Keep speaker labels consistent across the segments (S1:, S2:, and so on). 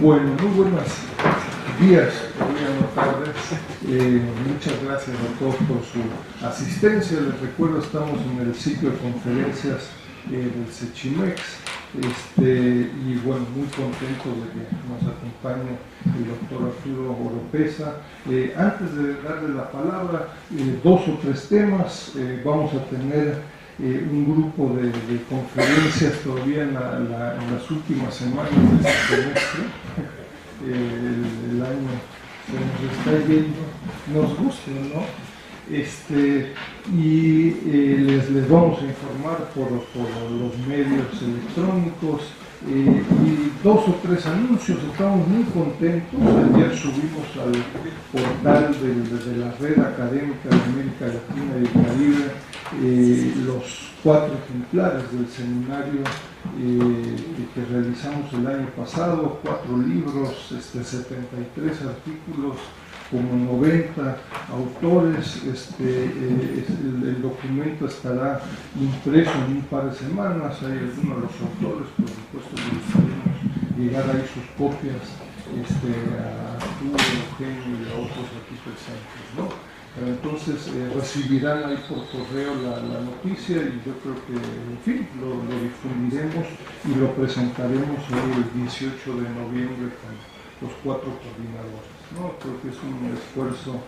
S1: Bueno, muy buenos días, no tardes. Muchas gracias a todos por su asistencia. Les recuerdo, estamos en el ciclo de conferencias del CECHIMEX. Y bueno, muy contento de que nos acompañe el doctor Arturo Oropeza. Antes de darle la palabra, dos o tres temas. Vamos a tener un grupo de conferencias todavía en las últimas semanas de este semestre. El año se nos está yendo, nos gusta, ¿no? Les vamos a informar por los medios electrónicos y dos o tres anuncios. Estamos muy contentos. Ayer subimos al portal de la Red Académica de América Latina y el Caribe los 4 ejemplares del seminario que realizamos el año pasado, 4 libros, 73 artículos, como 90 autores. El documento estará impreso en un par de semanas. Hay algunos de los autores, por supuesto, que gustaríamos llegar ahí sus copias a Arturo, Eugenio y a otros aquí presentes, ¿no? Entonces recibirán ahí por correo la noticia y yo creo que, en fin, lo difundiremos y lo presentaremos hoy el 18 de noviembre con los 4 coordinadores, ¿no? Creo que es un esfuerzo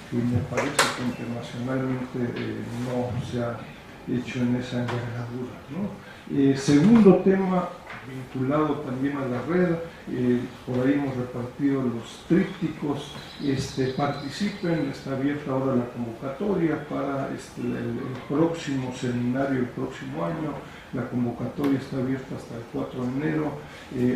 S1: que me parece que internacionalmente no se ha hecho en esa envergadura, ¿no? Segundo tema, vinculado también a la red, por ahí hemos repartido los trípticos. Participen, está abierta ahora la convocatoria para el próximo seminario, el próximo año. La convocatoria está abierta hasta el 4 de enero.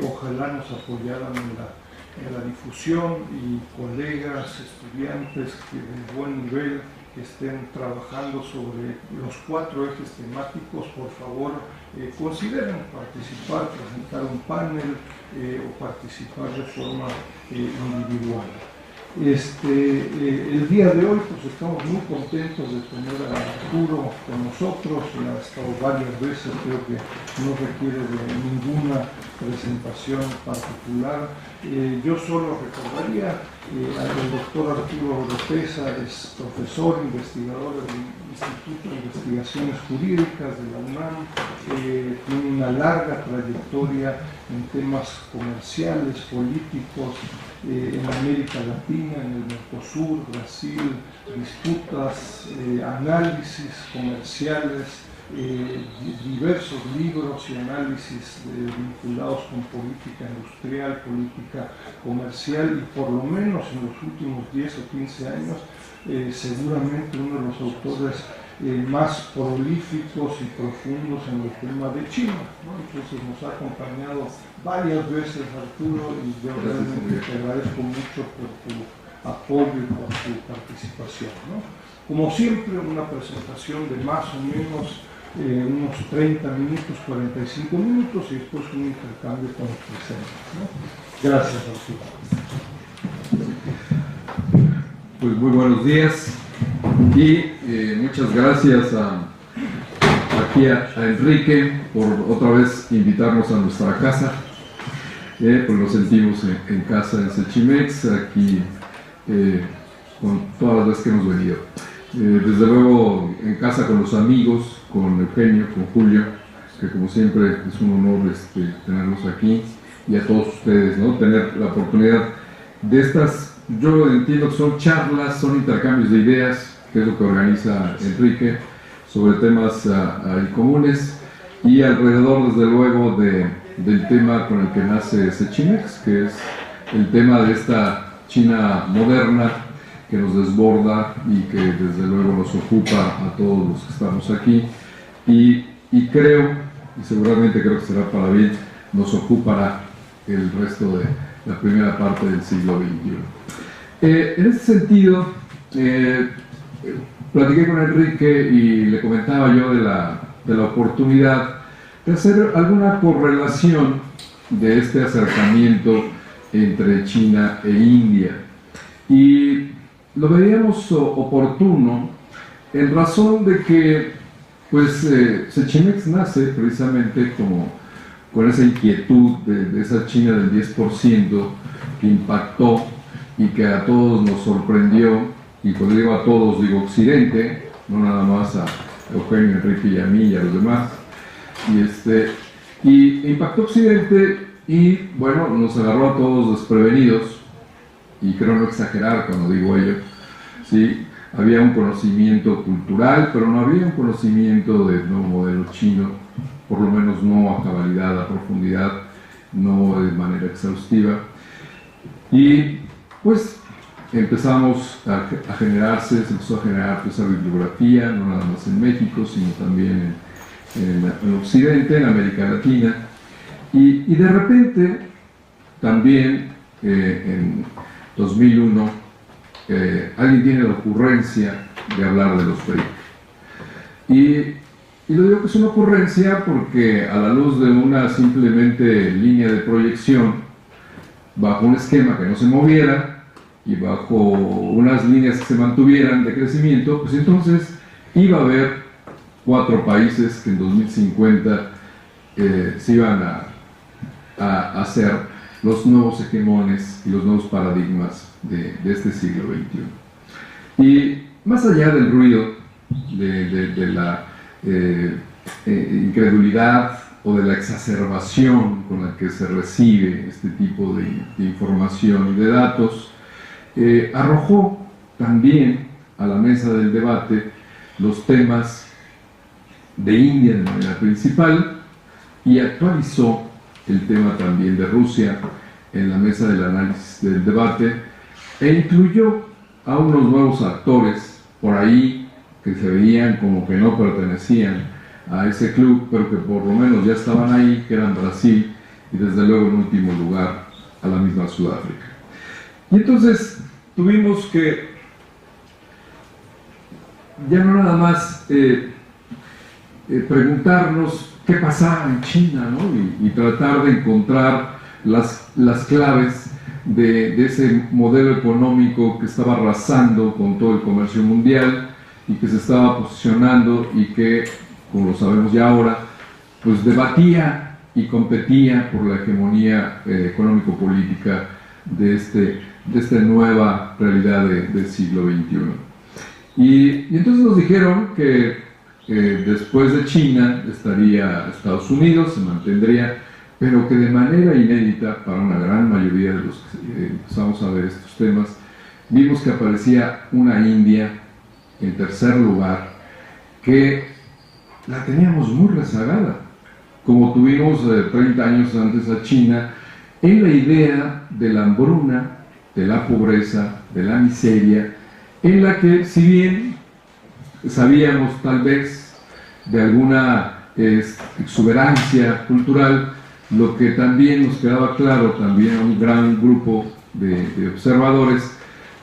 S1: Ojalá nos apoyaran en la difusión, y colegas, estudiantes de buen nivel que estén trabajando sobre los 4 ejes temáticos, por favor, consideren participar, presentar un panel o participar de forma individual. El día de hoy pues estamos muy contentos de tener a Arturo con nosotros. Ha estado varias veces, creo que no requiere de ninguna presentación particular. Yo solo recordaría al doctor Arturo Oropeza. Es profesor, investigador del Instituto de Investigaciones Jurídicas de la UNAM. Tiene una larga trayectoria en temas comerciales, políticos, en América Latina, en el Mercosur, Brasil, disputas, análisis comerciales, diversos libros y análisis vinculados con política industrial, política comercial, y por lo menos en los últimos 10 o 15 años seguramente uno de los autores más prolíficos y profundos en el tema de China, ¿no? Entonces nos ha acompañado varias veces Arturo, y yo realmente te agradezco mucho por tu apoyo y por tu participación, ¿no? Como siempre, una presentación de más o menos unos 30 minutos, 45 minutos, y después un intercambio con los presentes, ¿no? Gracias, Arturo.
S2: Pues muy buenos días y muchas gracias aquí a Enrique por otra vez invitarnos a nuestra casa. Pues nos sentimos en casa en CECHIMEX, aquí con todas las veces que hemos venido. Desde luego en casa con los amigos, con Eugenio, con Julio, que como siempre es un honor tenerlos aquí, y a todos ustedes, ¿no? Tener la oportunidad de estas, yo entiendo que son charlas, son intercambios de ideas, que es lo que organiza Enrique, sobre temas comunes, y alrededor desde luego del tema con el que nace CECHIMEX, que es el tema de esta China moderna que nos desborda y que desde luego nos ocupa a todos los que estamos aquí, y creo, y seguramente creo que será para bien, nos ocupará el resto de la primera parte del siglo XXI. En ese sentido, platiqué con Enrique y le comentaba yo de la oportunidad de hacer alguna correlación de este acercamiento entre China e India, y lo veíamos oportuno en razón de que pues CECHIMEX nace precisamente como con esa inquietud de esa China del 10% que impactó y que a todos nos sorprendió, y cuando digo a todos digo Occidente, no nada más a Eugenio, Enrique y a mí y a los demás, y impactó Occidente y bueno, nos agarró a todos desprevenidos, y creo no exagerar cuando digo ello, ¿sí? Había un conocimiento cultural, pero no había un conocimiento del nuevo modelo chino, por lo menos no a cabalidad, a profundidad, no de manera exhaustiva. Y pues empezamos a generarse, se empezó a generar esa bibliografía, no nada más en México, sino también en Occidente, en América Latina. Y de repente, también en 2001, alguien tiene la ocurrencia de hablar de los BRIC. Y lo digo que es una ocurrencia porque a la luz de una simplemente línea de proyección, bajo un esquema que no se moviera y bajo unas líneas que se mantuvieran de crecimiento, pues entonces iba a haber 4 países que en 2050 se iban a hacer los nuevos hegemones y los nuevos paradigmas de este siglo XXI. Y más allá del ruido, de la incredulidad o de la exacerbación con la que se recibe este tipo de información y de datos, arrojó también a la mesa del debate los temas de India de manera principal y actualizó el tema también de Rusia en la mesa del análisis del debate e incluyó a unos nuevos actores por ahí que se veían como que no pertenecían a ese club, pero que por lo menos ya estaban ahí, que eran Brasil y desde luego en último lugar a la misma Sudáfrica. Y entonces tuvimos que ya no nada más preguntarnos qué pasaba en China, ¿no? y tratar de encontrar las claves de ese modelo económico que estaba arrasando con todo el comercio mundial y que se estaba posicionando y que, como lo sabemos ya ahora, pues debatía y competía por la hegemonía económico-política de esta nueva realidad del siglo XXI. Y entonces nos dijeron que después de China estaría Estados Unidos, se mantendría, pero que de manera inédita para una gran mayoría de los que empezamos a ver estos temas, vimos que aparecía una India en tercer lugar, que la teníamos muy rezagada, como tuvimos 30 años antes a China, en la idea de la hambruna, de la pobreza, de la miseria, en la que, si bien sabíamos tal vez de alguna exuberancia cultural, lo que también nos quedaba claro, también a un gran grupo de observadores,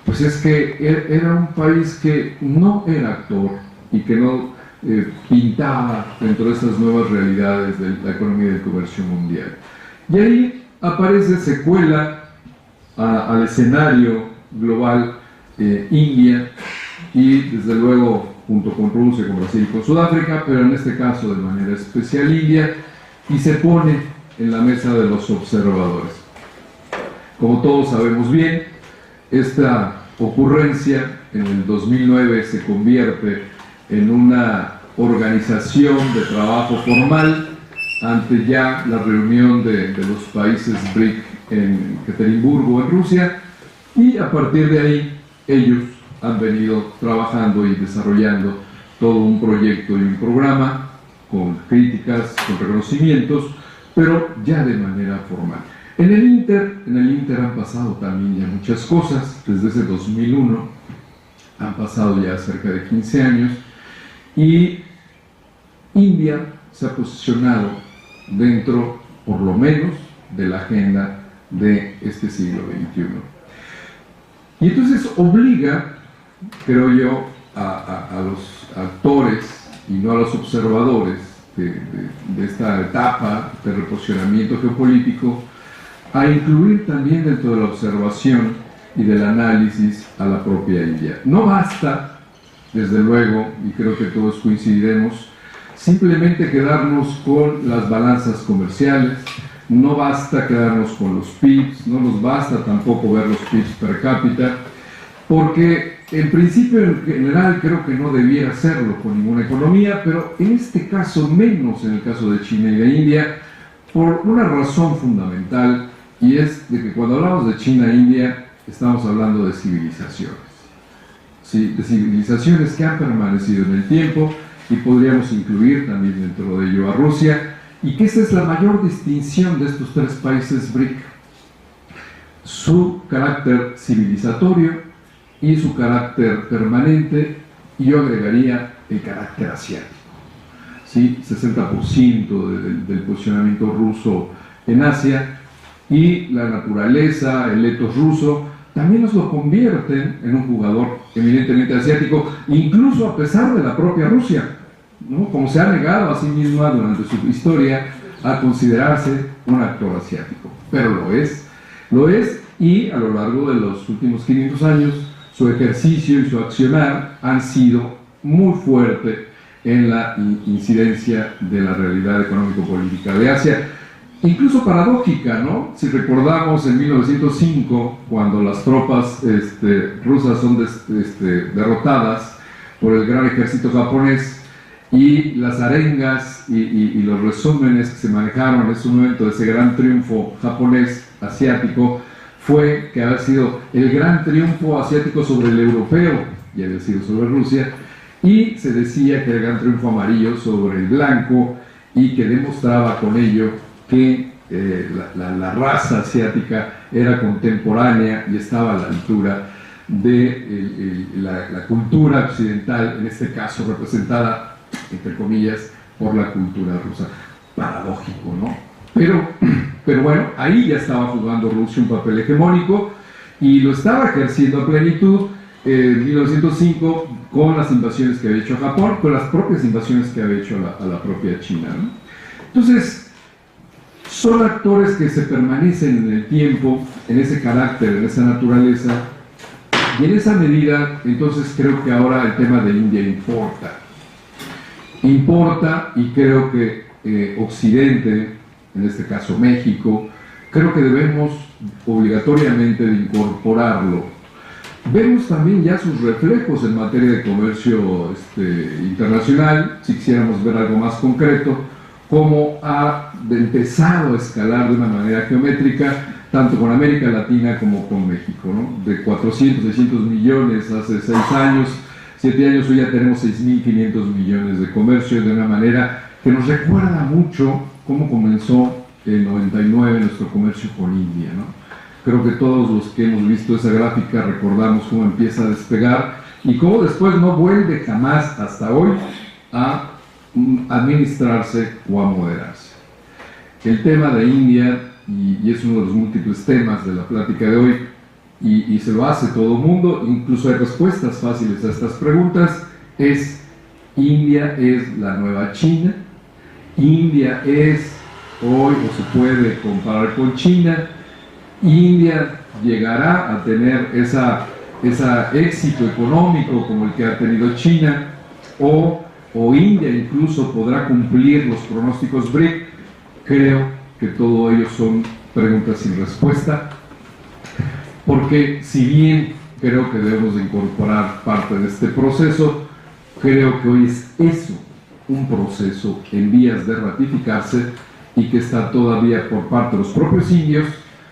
S2: pues es que era un país que no era actor y que no pintaba dentro de estas nuevas realidades de la economía y del comercio mundial. Y ahí aparece, se cuela al escenario global India y desde luego junto con Rusia, con Brasil y con Sudáfrica, pero en este caso de manera especial India, y se pone en la mesa de los observadores. Como todos sabemos bien, esta ocurrencia en el 2009 se convierte en una organización de trabajo formal ante ya la reunión de los países BRIC en Ekaterimburgo, en Rusia, y a partir de ahí ellos han venido trabajando y desarrollando todo un proyecto y un programa con críticas, con reconocimientos, pero ya de manera formal. En el Inter han pasado también ya muchas cosas. Desde ese 2001 han pasado ya cerca de 15 años y India se ha posicionado dentro, por lo menos, de la agenda de este siglo XXI. Y entonces obliga, creo yo, a los actores y no a los observadores de esta etapa de reposicionamiento geopolítico a incluir también dentro de la observación y del análisis a la propia India. No basta, desde luego, y creo que todos coincidiremos, simplemente quedarnos con las balanzas comerciales, no basta quedarnos con los PIBs, no nos basta tampoco ver los PIBs per cápita, porque en principio, en general, creo que no debiera hacerlo con ninguna economía, pero en este caso, menos en el caso de China y de India, por una razón fundamental, y es de que cuando hablamos de China e India, estamos hablando de civilizaciones, ¿sí? De civilizaciones que han permanecido en el tiempo, y podríamos incluir también dentro de ello a Rusia, y que esa es la mayor distinción de estos tres países BRIC, su carácter civilizatorio y su carácter permanente, y yo agregaría el carácter asiático. ¿Sí? 60% del posicionamiento ruso en Asia, y la naturaleza, el ethos ruso, también nos lo convierten en un jugador eminentemente asiático, incluso a pesar de la propia Rusia, ¿no? Como se ha negado a sí misma durante su historia a considerarse un actor asiático, pero lo es, y a lo largo de los últimos 500 años, su ejercicio y su accionar han sido muy fuerte en la incidencia de la realidad económico-política de Asia, incluso paradójica, ¿no? Si recordamos en 1905, cuando las tropas rusas son derrotadas por el gran ejército japonés, y las arengas y los resúmenes que se manejaron en ese momento de ese gran triunfo japonés asiático, fue que había sido el gran triunfo asiático sobre el europeo, y había sido sobre Rusia, y se decía que el gran triunfo amarillo sobre el blanco, y que demostraba con ello que la raza asiática era contemporánea y estaba a la altura de la cultura occidental, en este caso representada, entre comillas, por la cultura rusa. Paradójico, ¿no? Pero bueno, ahí ya estaba jugando Rusia un papel hegemónico, y lo estaba ejerciendo a plenitud en 1905 con las invasiones que había hecho a Japón, con las propias invasiones que había hecho a la propia China, ¿no? Entonces, son actores que se permanecen en el tiempo, en ese carácter, en esa naturaleza, y en esa medida, entonces creo que ahora el tema de India importa, y creo que Occidente, en este caso México, creo que debemos obligatoriamente de incorporarlo. Vemos también ya sus reflejos en materia de comercio internacional, si quisiéramos ver algo más concreto, cómo ha empezado a escalar de una manera geométrica, tanto con América Latina como con México, ¿no? De 400, 600 millones hace 6 años, 7 años, hoy ya tenemos 6.500 millones de comercio, de una manera que nos recuerda mucho cómo comenzó en 99 nuestro comercio con India, ¿no? Creo que todos los que hemos visto esa gráfica recordamos cómo empieza a despegar y cómo después no vuelve jamás hasta hoy a administrarse o a moderarse. El tema de India, y es uno de los múltiples temas de la plática de hoy, y se lo hace todo el mundo, incluso hay respuestas fáciles a estas preguntas, es: India es la nueva China, India es hoy, o se puede comparar con China, India llegará a tener ese éxito económico como el que ha tenido China, o India incluso podrá cumplir los pronósticos BRIC. Creo que todo ello son preguntas sin respuesta, porque si bien creo que debemos de incorporar parte de este proceso, creo que hoy es eso, un proceso en vías de ratificarse y que está todavía por parte de los propios indios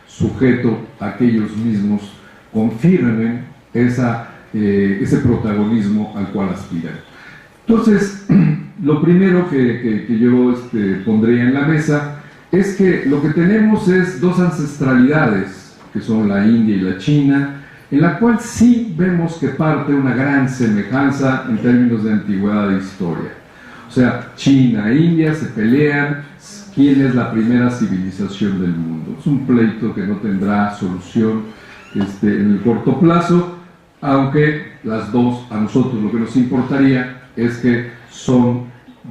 S2: sujeto a que ellos mismos confirmen ese protagonismo al cual aspiran. Entonces, lo primero que yo pondría en la mesa es que lo que tenemos es dos ancestralidades, que son la India y la China, en la cual sí vemos que parte una gran semejanza en términos de antigüedad e historia. O sea, China e India se pelean quién es la primera civilización del mundo. Es un pleito que no tendrá solución en el corto plazo, aunque las dos, a nosotros lo que nos importaría es que son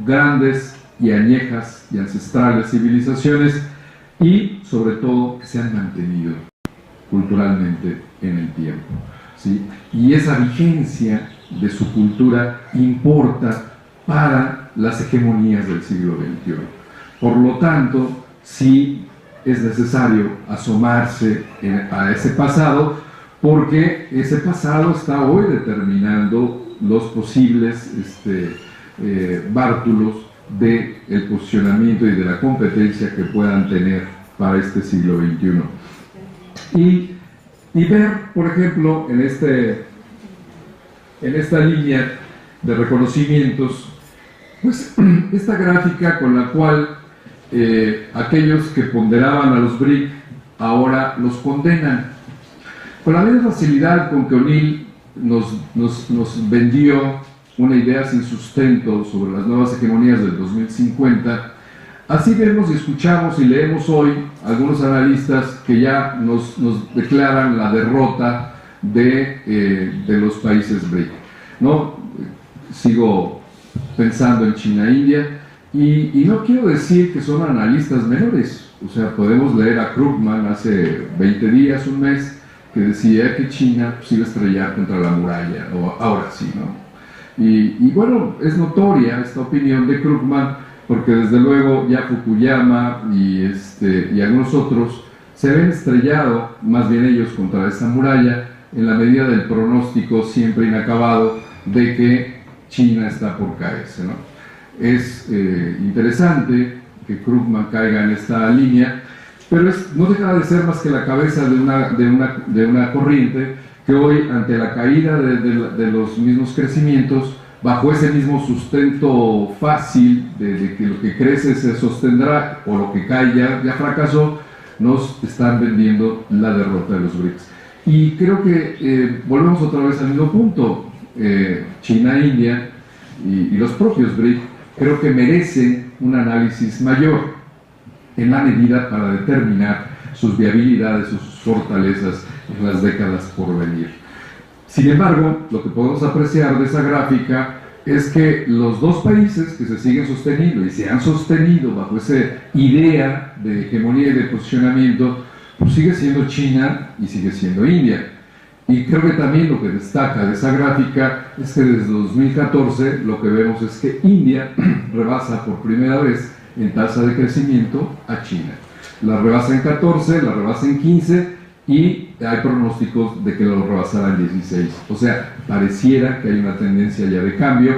S2: grandes y añejas y ancestrales civilizaciones, y sobre todo que se han mantenido culturalmente en el tiempo, ¿sí? Y esa vigencia de su cultura importa para las hegemonías del siglo XXI. Por lo tanto, sí es necesario asomarse a ese pasado, porque ese pasado está hoy determinando los posibles bártulos del posicionamiento y de la competencia que puedan tener para este siglo XXI. Y ver, por ejemplo, en esta línea de reconocimientos, pues esta gráfica con la cual aquellos que ponderaban a los BRIC ahora los condenan. Con la misma facilidad con que O'Neill nos vendió una idea sin sustento sobre las nuevas hegemonías del 2050, así vemos y escuchamos y leemos hoy algunos analistas que ya nos declaran la derrota de los países BRIC, ¿no? Sigo pensando en China e India, y no quiero decir que son analistas menores. O sea, podemos leer a Krugman hace 20 días, un mes, que decía que China se iba a estrellar contra la muralla, o ahora sí, ¿no? Y bueno, es notoria esta opinión de Krugman, porque desde luego ya Fukuyama y algunos otros se ven estrellado, más bien ellos, contra esta muralla, en la medida del pronóstico siempre inacabado de que China está por caerse, ¿no? Es interesante que Krugman caiga en esta línea, pero no deja de ser más que la cabeza de una corriente que hoy, ante la caída de los mismos crecimientos, bajo ese mismo sustento fácil de que lo que crece se sostendrá, o lo que cae ya fracasó, nos están vendiendo la derrota de los BRICS. Y creo que volvemos otra vez al mismo punto. China, India y los propios BRIC creo que merecen un análisis mayor en la medida para determinar sus viabilidades, sus fortalezas en las décadas por venir. Sin embargo, lo que podemos apreciar de esa gráfica es que los dos países que se siguen sosteniendo y se han sostenido bajo esa idea de hegemonía y de posicionamiento, pues sigue siendo China y sigue siendo India. Y creo que también lo que destaca de esa gráfica es que desde 2014 lo que vemos es que India rebasa por primera vez en tasa de crecimiento a China. La rebasa en 14, la rebasa en 15 y hay pronósticos de que lo rebasará en 16. O sea, pareciera que hay una tendencia ya de cambio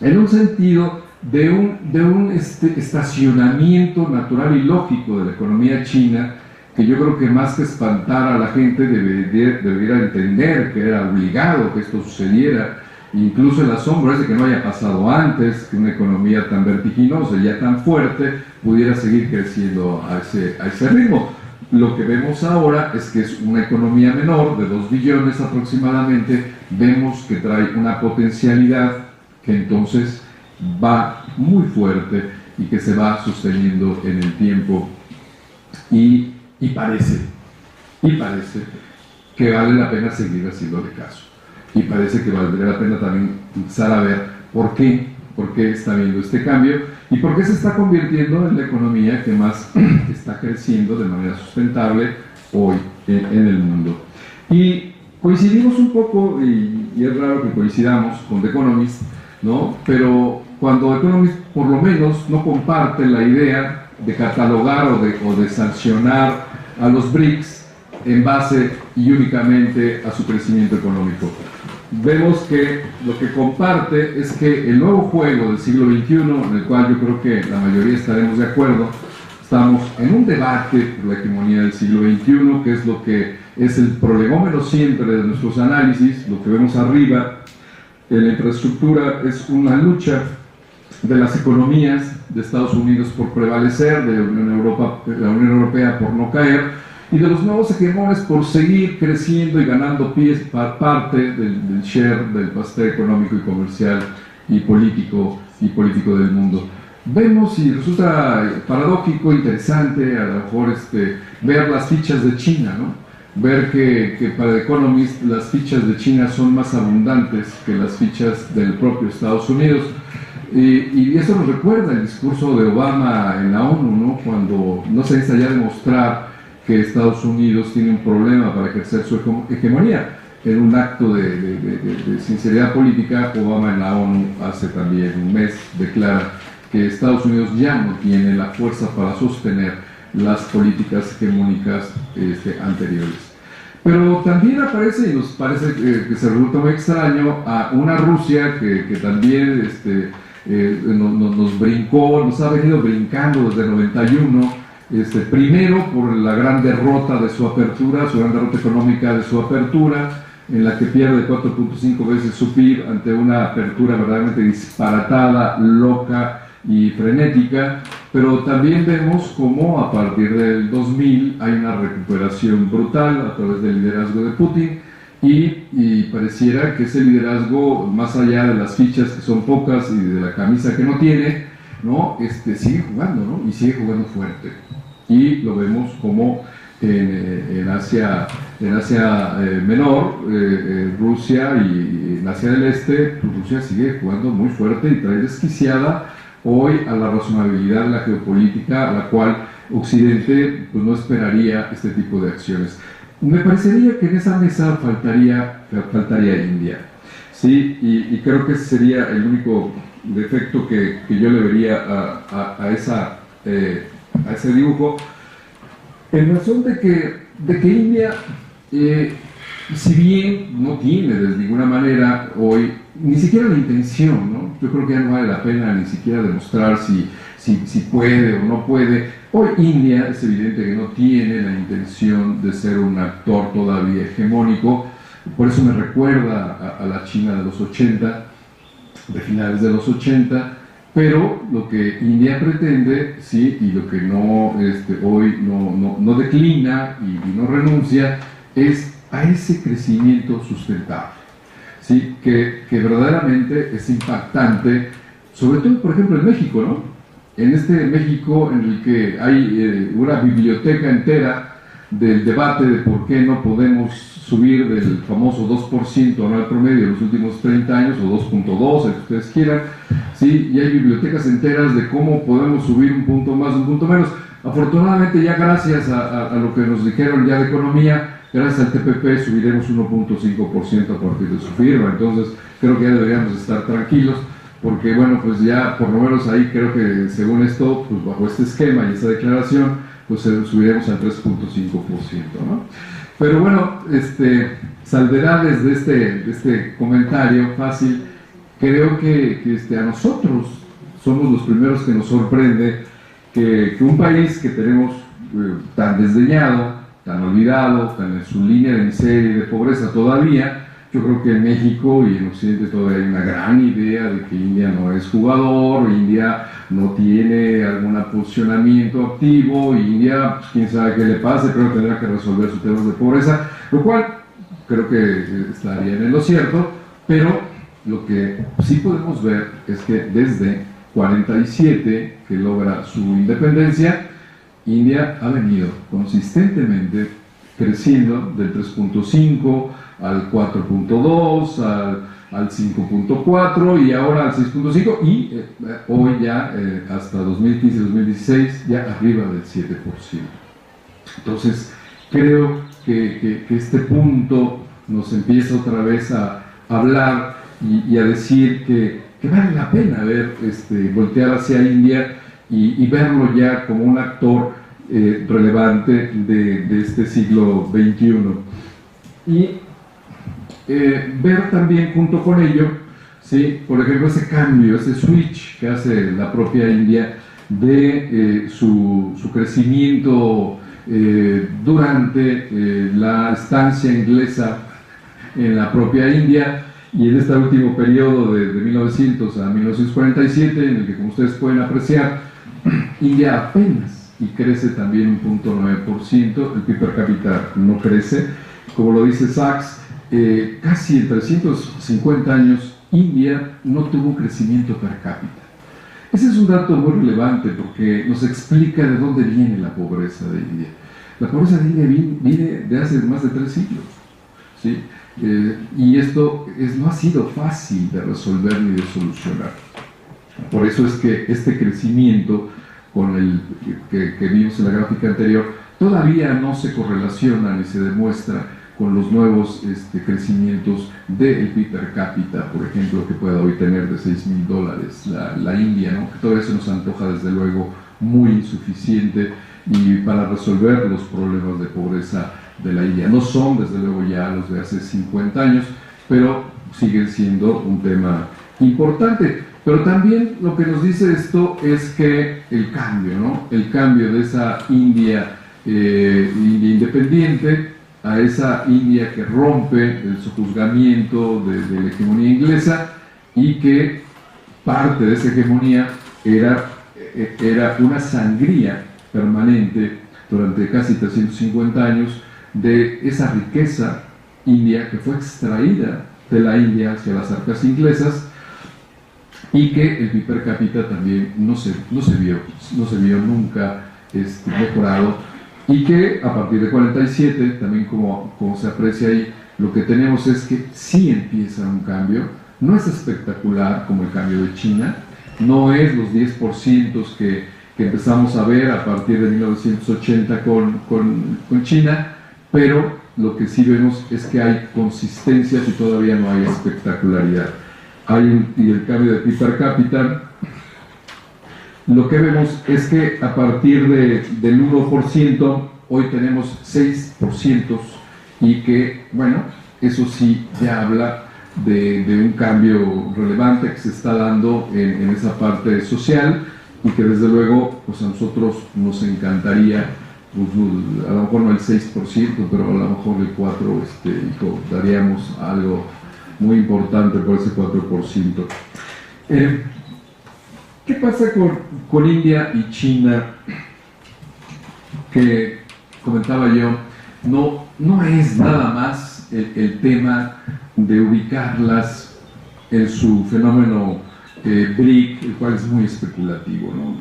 S2: en un sentido de un estacionamiento natural y lógico de la economía china, que yo creo que más que espantar a la gente debería entender que era obligado que esto sucediera. Incluso el asombro es de que no haya pasado antes, que una economía tan vertiginosa y ya tan fuerte pudiera seguir creciendo a ese ritmo. Lo que vemos ahora es que es una economía menor, de 2 billones aproximadamente. Vemos que trae una potencialidad que entonces va muy fuerte y que se va sosteniendo en el tiempo, y parece que vale la pena seguir haciéndole caso, y parece que valdría la pena también empezar a ver por qué está habiendo este cambio y por qué se está convirtiendo en la economía que más está creciendo de manera sustentable hoy en el mundo. Y coincidimos un poco, y es raro que coincidamos con The Economist, ¿no? Pero cuando The Economist por lo menos no comparte la idea de catalogar o de sancionar a los BRICS en base y únicamente a su crecimiento económico. Vemos que lo que comparte es que el nuevo juego del siglo XXI, en el cual yo creo que la mayoría estaremos de acuerdo, estamos en un debate por la hegemonía del siglo XXI, que es lo que es el prolegómeno siempre de nuestros análisis. Lo que vemos arriba en la infraestructura es una lucha de las economías de Estados Unidos por prevalecer, de la Unión Europea por no caer, y de los nuevos hegemones por seguir creciendo y ganando parte del share del pastel económico y comercial y político del mundo. Vemos, y resulta paradójico, interesante, a lo mejor ver las fichas de China, ¿no? Ver que para The Economist las fichas de China son más abundantes que las fichas del propio Estados Unidos. Y eso nos recuerda el discurso de Obama en la ONU, ¿no? Cuando no se necesita ya demostrar que Estados Unidos tiene un problema para ejercer su hegemonía. en un acto de sinceridad política, Obama en la ONU hace también un mes declara que Estados Unidos ya no tiene la fuerza para sostener las políticas hegemónicas anteriores. Pero también aparece, y nos parece que se resulta muy extraño, a una Rusia que también nos brincó, nos ha venido brincando desde el 91, primero por la gran derrota de su apertura, su gran derrota económica de su apertura, en la que pierde 4.5 veces su PIB ante una apertura verdaderamente disparatada, loca y frenética, pero también vemos cómo a partir del 2000 hay una recuperación brutal a través del liderazgo de Putin y pareciera que ese liderazgo, más allá de las fichas que son pocas y de la camisa que no tiene, ¿no? Sigue jugando, ¿no? Y sigue jugando fuerte. Y lo vemos como en Asia Menor, Rusia, y en Asia del Este, pues Rusia sigue jugando muy fuerte y trae desquiciada hoy a la razonabilidad de la geopolítica, a la cual Occidente pues, no esperaría este tipo de acciones. Me parecería que en esa mesa faltaría India, ¿sí? Y creo que ese sería el único defecto que yo le vería a ese dibujo, en razón de que India, si bien no tiene de ninguna manera hoy ni siquiera la intención, ¿no? Yo creo que ya no vale la pena ni siquiera demostrar si puede o no puede. Hoy India es evidente que no tiene la intención de ser un actor todavía hegemónico, por eso me recuerda a la China de los 80, de finales de los 80, pero lo que India pretende, sí, y lo que no, hoy no declina y no renuncia, es a ese crecimiento sustentable, ¿sí? que verdaderamente es impactante, sobre todo, por ejemplo, en México, ¿no? En este México en el que hay una biblioteca entera del debate de por qué no podemos subir del famoso 2% anual promedio en los últimos 30 años, o 2.2, el que ustedes quieran, ¿sí? Y hay bibliotecas enteras de cómo podemos subir un punto más, un punto menos. Afortunadamente, ya gracias a lo que nos dijeron ya de economía, gracias al TPP subiremos 1.5% a partir de su firma, entonces creo que ya deberíamos estar tranquilos, porque bueno, pues ya por lo menos ahí creo que según esto, pues bajo este esquema y esta declaración, pues subiremos al 3.5%, ¿no? Pero bueno, salvedades de este comentario fácil, creo que a nosotros somos los primeros que nos sorprende que un país que tenemos tan desdeñado, tan olvidado, tan en su línea de miseria y de pobreza todavía. Yo creo que en México y en Occidente todavía hay una gran idea de que India no es jugador, India no tiene algún posicionamiento activo, India, pues, quién sabe qué le pase, pero tendrá que resolver sus temas de pobreza, lo cual creo que estaría en lo cierto, pero lo que sí podemos ver es que desde 47, que logra su independencia, India ha venido consistentemente creciendo del 3.5 al 4.2, al 5.4 y ahora al 6.5 y hoy ya hasta 2015-2016 ya arriba del 7%. Entonces creo que este punto nos empieza otra vez a hablar y a decir que vale la pena ver, voltear hacia India y verlo ya como un actor relevante de este siglo XXI. Y ver también junto con ello, ¿sí? Por ejemplo, ese cambio, ese switch que hace la propia India de su crecimiento durante la estancia inglesa en la propia India y en este último periodo de 1900 a 1947, en el que, como ustedes pueden apreciar, India apenas y crece también 1.9%, el PIB per cápita no crece, como lo dice Sachs, casi en 350 años India no tuvo un crecimiento per cápita. Ese es un dato muy relevante porque nos explica de dónde viene la pobreza de India. La pobreza de India viene de hace más de 3 siglos, ¿sí? Y esto no ha sido fácil de resolver ni de solucionar. Por eso es que este crecimiento con el que vimos en la gráfica anterior todavía no se correlaciona ni se demuestra con los nuevos crecimientos del PIB per cápita, por ejemplo, que pueda hoy tener de $6,000 la India, ¿no? Que todo eso nos antoja desde luego muy insuficiente y para resolver los problemas de pobreza de la India. No son desde luego ya los de hace 50 años, pero siguen siendo un tema importante. Pero también lo que nos dice esto es que el cambio, ¿no? El cambio de esa India independiente a esa India que rompe el sojuzgamiento de la hegemonía inglesa y que parte de esa hegemonía era una sangría permanente durante casi 350 años de esa riqueza india que fue extraída de la India hacia las arcas inglesas y que el PIB per cápita también no se vio nunca mejorado y que a partir de 47, también como se aprecia ahí, lo que tenemos es que sí empieza un cambio, no es espectacular como el cambio de China, no es los 10% que empezamos a ver a partir de 1980 con China, pero lo que sí vemos es que hay consistencias y todavía no hay espectacularidad. Y el cambio de PIB per cápita, lo que vemos es que a partir del 1%, hoy tenemos 6%, y que, bueno, eso sí ya habla de un cambio relevante que se está dando en esa parte social, y que desde luego pues a nosotros nos encantaría, pues, a lo mejor no el 6%, pero a lo mejor el 4%, daríamos algo muy importante por ese 4%. ¿Qué pasa con India y China? Que comentaba yo, no es nada más el tema de ubicarlas en su fenómeno BRIC, el cual es muy especulativo, ¿no?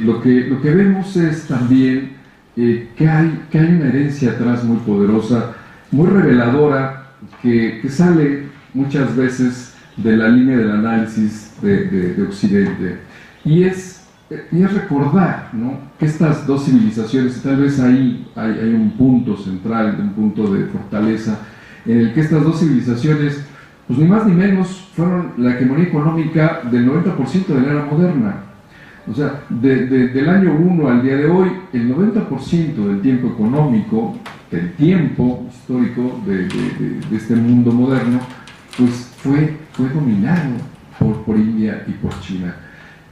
S2: Lo que vemos es también que hay una herencia atrás muy poderosa, muy reveladora, que sale muchas veces de la línea del análisis de Occidente, y es recordar, ¿no?, que estas dos civilizaciones, y tal vez ahí hay un punto central, un punto de fortaleza, en el que estas dos civilizaciones, pues ni más ni menos, fueron la hegemonía económica del 90% de la era moderna. O sea, del año 1 al día de hoy, el 90% del tiempo económico, del tiempo histórico de este mundo moderno, pues fue dominado por India y por China.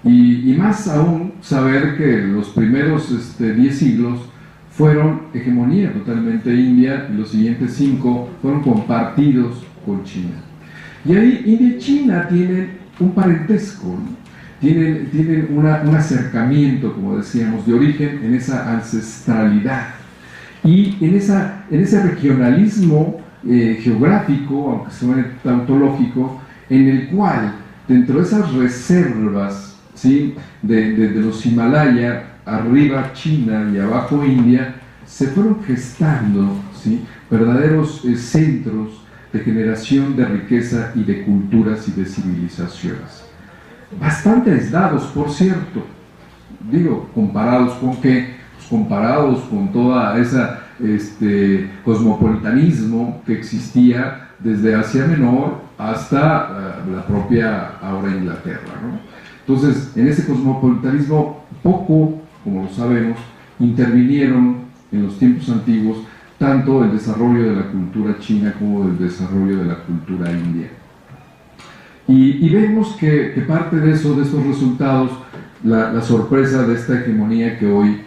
S2: Y más aún saber que los primeros 10 siglos fueron hegemonía totalmente india, y los siguientes 5 fueron compartidos con China. Y ahí India y China tienen un parentesco, ¿no? Tienen un acercamiento, como decíamos, de origen en esa ancestralidad y en ese regionalismo geográfico, aunque suene tautológico, en el cual dentro de esas reservas, ¿sí?, de los Himalaya, arriba China y abajo India, se fueron gestando, ¿sí?, verdaderos centros de generación de riqueza y de culturas y de civilizaciones. Bastante aislados, por cierto, digo, ¿comparados con qué? Pues comparados con toda esa cosmopolitanismo que existía desde Asia Menor hasta la propia ahora Inglaterra, ¿no? Entonces, en ese cosmopolitanismo poco, como lo sabemos, intervinieron en los tiempos antiguos tanto el desarrollo de la cultura china como el desarrollo de la cultura india. Y vemos que parte de eso, de estos resultados, la sorpresa de esta hegemonía que hoy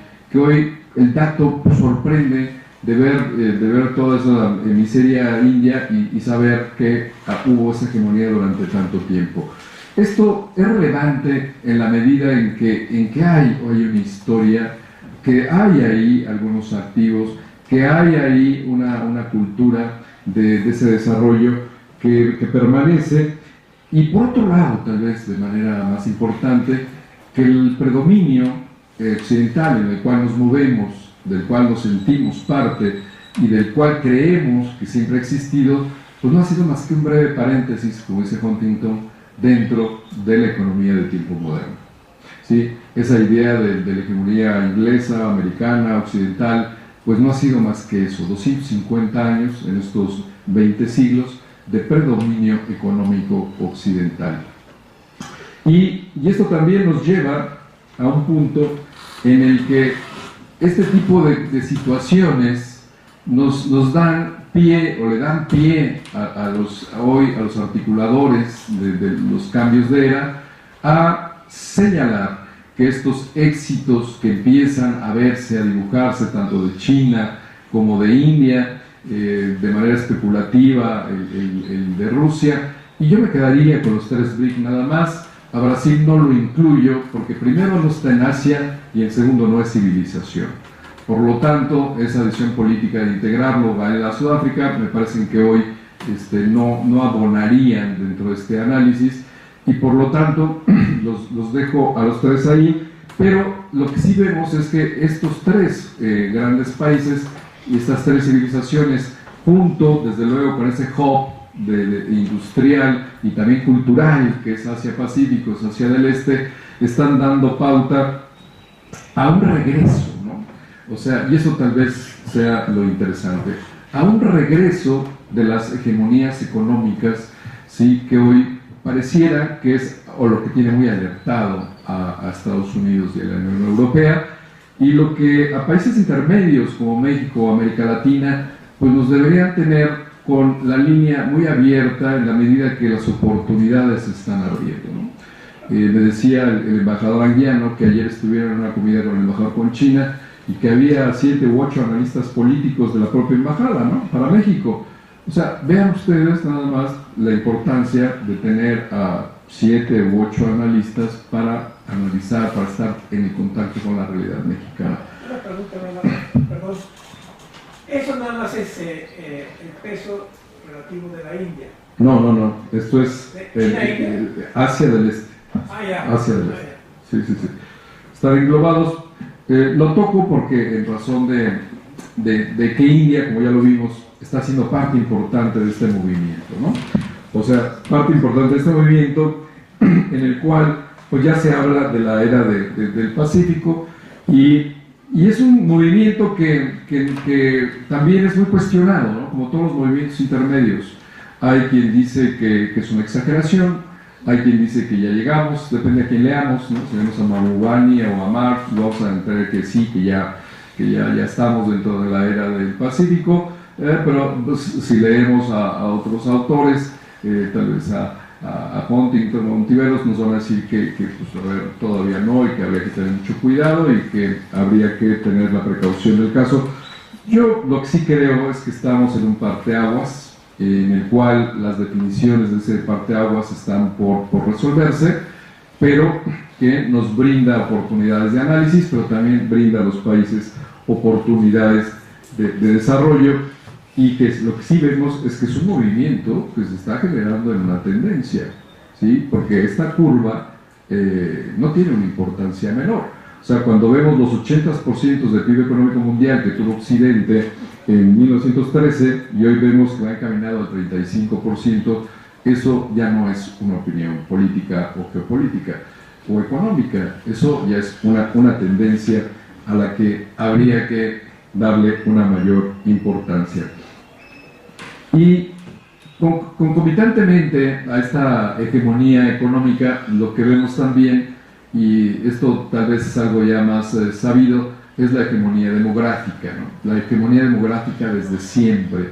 S2: el dato sorprende de ver toda esa miseria india y saber que hubo esa hegemonía durante tanto tiempo. Esto es relevante en la medida en que hay una historia, que hay ahí algunos activos, que hay ahí una cultura de ese desarrollo que permanece. Y por otro lado, tal vez de manera más importante, que el predominio occidental en el cual nos movemos, del cual nos sentimos parte y del cual creemos que siempre ha existido, pues no ha sido más que un breve paréntesis, como dice Huntington, dentro de la economía del tiempo moderno. ¿Sí? Esa idea de la hegemonía inglesa, americana, occidental, pues no ha sido más que eso, 250 años en estos 20 siglos de predominio económico occidental. Y esto también nos lleva a un punto en el que este tipo de situaciones nos dan pie o le dan pie hoy a los articuladores de los cambios de era a señalar que estos éxitos que empiezan a verse, a dibujarse tanto de China como de India, de manera especulativa el de Rusia, y yo me quedaría con los 3 BRIC nada más. A Brasil no lo incluyo porque primero no está en Asia y en segundo no es civilización. Por lo tanto, esa decisión política de integrarlo a Sudáfrica me parece que hoy no abonarían dentro de este análisis, y por lo tanto los dejo a los 3 ahí, pero lo que sí vemos es que estos 3 grandes países y estas 3 civilizaciones, junto desde luego con ese hub industrial y también cultural que es Asia-Pacífico, es Asia del Este, están dando pauta a un regreso, ¿no? O sea, y eso tal vez sea lo interesante, a un regreso de las hegemonías económicas, ¿sí?, que hoy pareciera que es, o lo que tiene muy alertado a Estados Unidos y a la Unión Europea, y lo que a países intermedios como México o América Latina, pues nos deberían tener con la línea muy abierta en la medida que las oportunidades se están abriendo, ¿no? Me decía el embajador Anguiano que ayer estuvieron en una comida con el embajador con China y que había 7 u 8 analistas políticos de la propia embajada, ¿no?, para México. O sea, vean ustedes nada más la importancia de tener a 7 u 8 analistas para analizar, para estar en el contacto con la realidad mexicana.
S3: Una pregunta, perdón. Eso nada más es el peso relativo de la India.
S2: No, esto es Asia del Este.
S3: Ya.
S2: Asia del Este. Sí. Están englobados. Lo toco porque en razón de que India, como ya lo vimos, está siendo parte importante de este movimiento, ¿no? O sea, parte importante de este movimiento en el cual pues ya se habla de la era del Pacífico, y es un movimiento que también es muy cuestionado, ¿no?, como todos los movimientos intermedios. Hay quien dice que es una exageración, hay quien dice que ya llegamos, depende a quién leamos, ¿no? Si leemos a Mahbubani o a Marx, vamos a entender que sí, que ya estamos dentro de la era del Pacífico, pero pues, si leemos a otros autores, tal vez a Huntington o Ontiveros, nos van a decir que pues, a ver, todavía no, y que habría que tener mucho cuidado y que habría que tener la precaución del caso. Yo lo que sí creo es que estamos en un parteaguas en el cual las definiciones de ese parteaguas están por resolverse, pero que nos brinda oportunidades de análisis, pero también brinda a los países oportunidades de desarrollo, y que lo que sí vemos es que es un movimiento que se está generando en una tendencia, ¿sí?, porque esta curva no tiene una importancia menor. O sea, cuando vemos los 80% del PIB económico mundial que tuvo Occidente en 1913 y hoy vemos que va encaminado al 35%, eso ya no es una opinión política o geopolítica o económica, eso ya es una tendencia a la que habría que darle una mayor importancia. Y concomitantemente a esta hegemonía económica, lo que vemos también, y esto tal vez es algo ya más sabido, es la hegemonía demográfica, ¿no? La hegemonía demográfica desde siempre,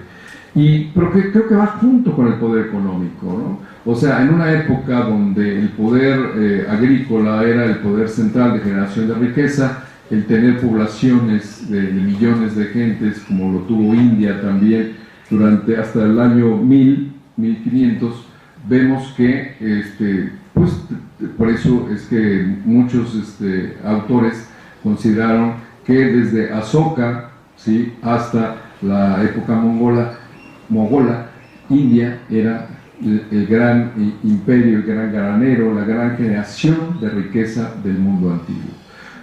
S2: pero que creo que va junto con el poder económico, ¿no? O sea, en una época donde el poder agrícola era el poder central de generación de riqueza, el tener poblaciones de millones de gentes, como lo tuvo India también, hasta el año 1500, vemos que, pues, por eso es que muchos autores consideraron que desde Asoka, ¿sí?, hasta la época mongola, India era el gran imperio, el gran granero, la gran generación de riqueza del mundo antiguo,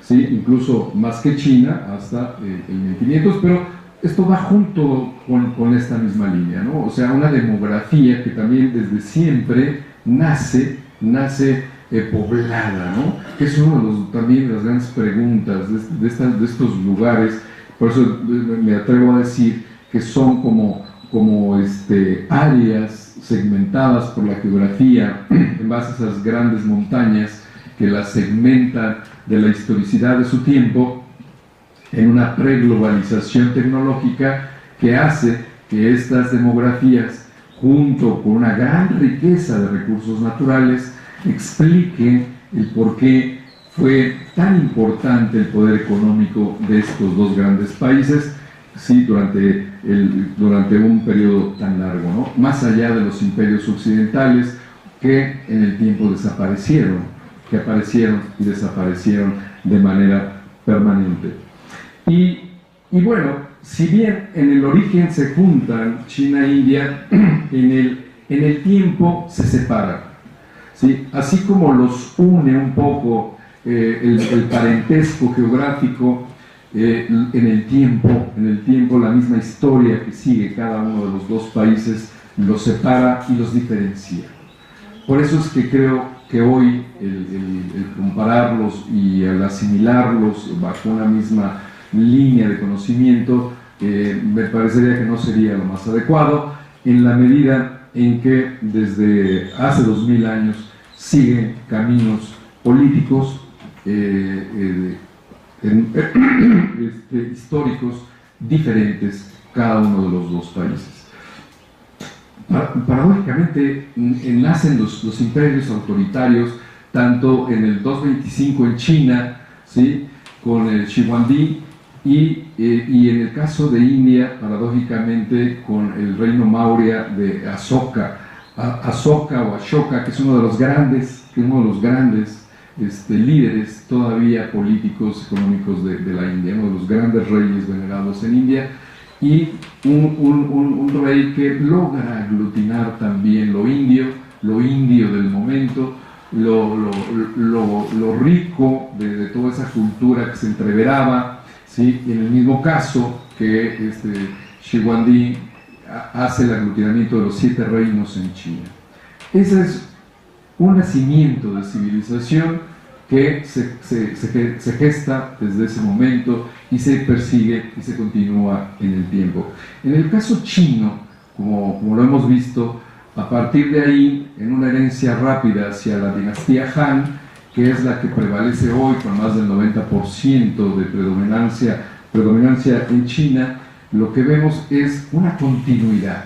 S2: ¿sí?, incluso más que China hasta el 1500, pero esto va junto con esta misma línea, ¿no? O sea, una demografía que también desde siempre nace poblada, ¿no? Que es uno de también de las grandes preguntas de estos lugares Por eso me atrevo a decir que son como áreas segmentadas por la geografía en base a esas grandes montañas que las segmentan de la historicidad de su tiempo en una preglobalización tecnológica que hace que estas demografías, junto con una gran riqueza de recursos naturales, expliquen el por qué fue tan importante el poder económico de estos dos grandes países, sí, durante un periodo tan largo, ¿no? Más allá de los imperios occidentales que en el tiempo desaparecieron, que aparecieron y desaparecieron de manera permanente. Y bueno, si bien en el origen se juntan China e India, en el tiempo se separan, ¿sí? Así como los une un poco el parentesco geográfico, en el tiempo la misma historia que sigue cada uno de los dos países los separa y los diferencia. Por eso es que creo que hoy el compararlos y el asimilarlos bajo una misma línea de conocimiento me parecería que no sería lo más adecuado, en la medida en que desde hace 2000 años siguen caminos políticos históricos diferentes cada uno de los dos países. Paradójicamente nacen los imperios autoritarios tanto en el 225 en China, ¿sí?, con el Shi Huangdi, y en el caso de India, paradójicamente, con el reino Maurya de Asoka o Ashoka, que es uno de los grandes líderes todavía políticos, económicos de la India, uno de los grandes reyes venerados en India, y un rey que logra aglutinar también lo indio del momento, lo rico de toda esa cultura que se entreveraba, ¿sí? En el mismo caso que Shi Huangdi hace el aglutinamiento de los 7 reinos en China. Ese es un nacimiento de civilización que se gesta desde ese momento y se persigue y se continúa en el tiempo. En el caso chino, como lo hemos visto, a partir de ahí, en una herencia rápida hacia la dinastía Han, que es la que prevalece hoy con más del 90% de predominancia en China, lo que vemos es una continuidad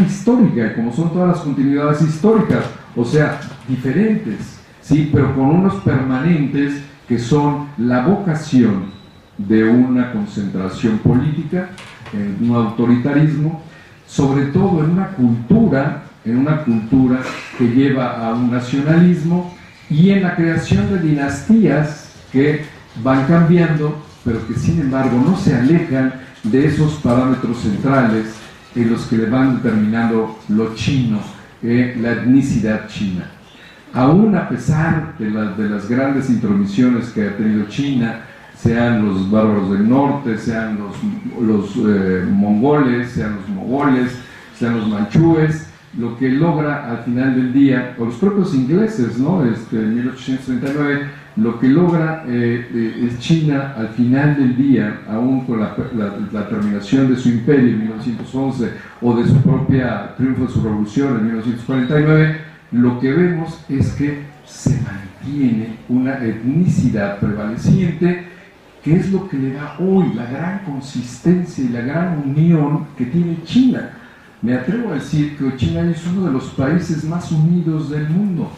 S2: histórica, y como son todas las continuidades históricas, o sea, diferentes, ¿sí?, pero con unos permanentes que son la vocación de una concentración política, en un autoritarismo, sobre todo en una cultura que lleva a un nacionalismo y en la creación de dinastías que van cambiando, pero que sin embargo no se alejan de esos parámetros centrales en los que le van determinando lo chino, la etnicidad china. Aún a pesar de las grandes intromisiones que ha tenido China, sean los bárbaros del norte, sean los mongoles, sean los mogoles, sean los manchúes, lo que logra al final del día, o los propios ingleses, ¿no?, en 1839, lo que logra es China al final del día, aún con la terminación de su imperio en 1911 o de su propia triunfo de su revolución en 1949, lo que vemos es que se mantiene una etnicidad prevaleciente, que es lo que le da hoy la gran consistencia y la gran unión que tiene China. Me atrevo a decir que China es uno de los países más unidos del mundo,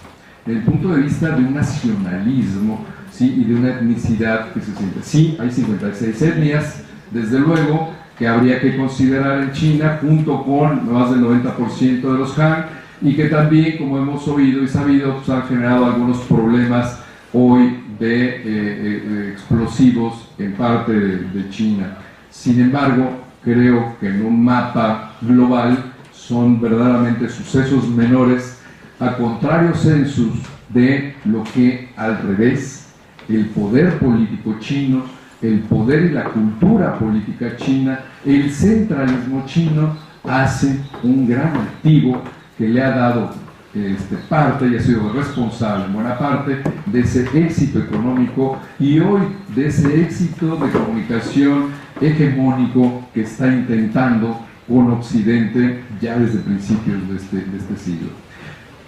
S2: desde el punto de vista de un nacionalismo, ¿sí?, y de una etnicidad que se siente. Sí, hay 56 etnias, desde luego, que habría que considerar en China, junto con más del 90% de los Han, y que también, como hemos oído y sabido, pues, han generado algunos problemas hoy de explosivos en parte de China. Sin embargo, creo que en un mapa global son verdaderamente sucesos menores, a contrario census de lo que al revés el poder político chino, el poder y la cultura política china, el centralismo chino hace un gran activo que le ha dado parte y ha sido responsable en buena parte de ese éxito económico y hoy de ese éxito de comunicación hegemónico que está intentando con Occidente ya desde principios de este siglo.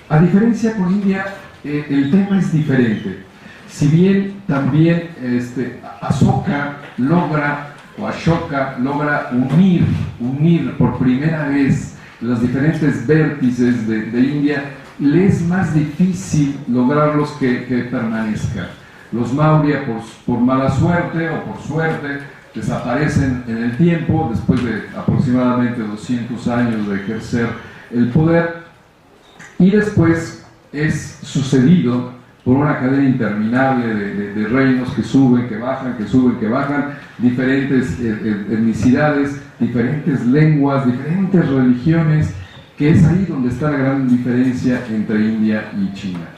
S2: A diferencia con India, el tema es diferente. Si bien también Ashoka logra unir por primera vez los diferentes vértices de India, le es más difícil lograrlos que permanezcan. Los Maurya, por mala suerte o por suerte, desaparecen en el tiempo después de aproximadamente 200 años de ejercer el poder, y después es sucedido por una cadena interminable de reinos que suben, que bajan, que suben, que bajan, diferentes etnicidades, diferentes lenguas, diferentes religiones, que es ahí donde está la gran diferencia entre India y China,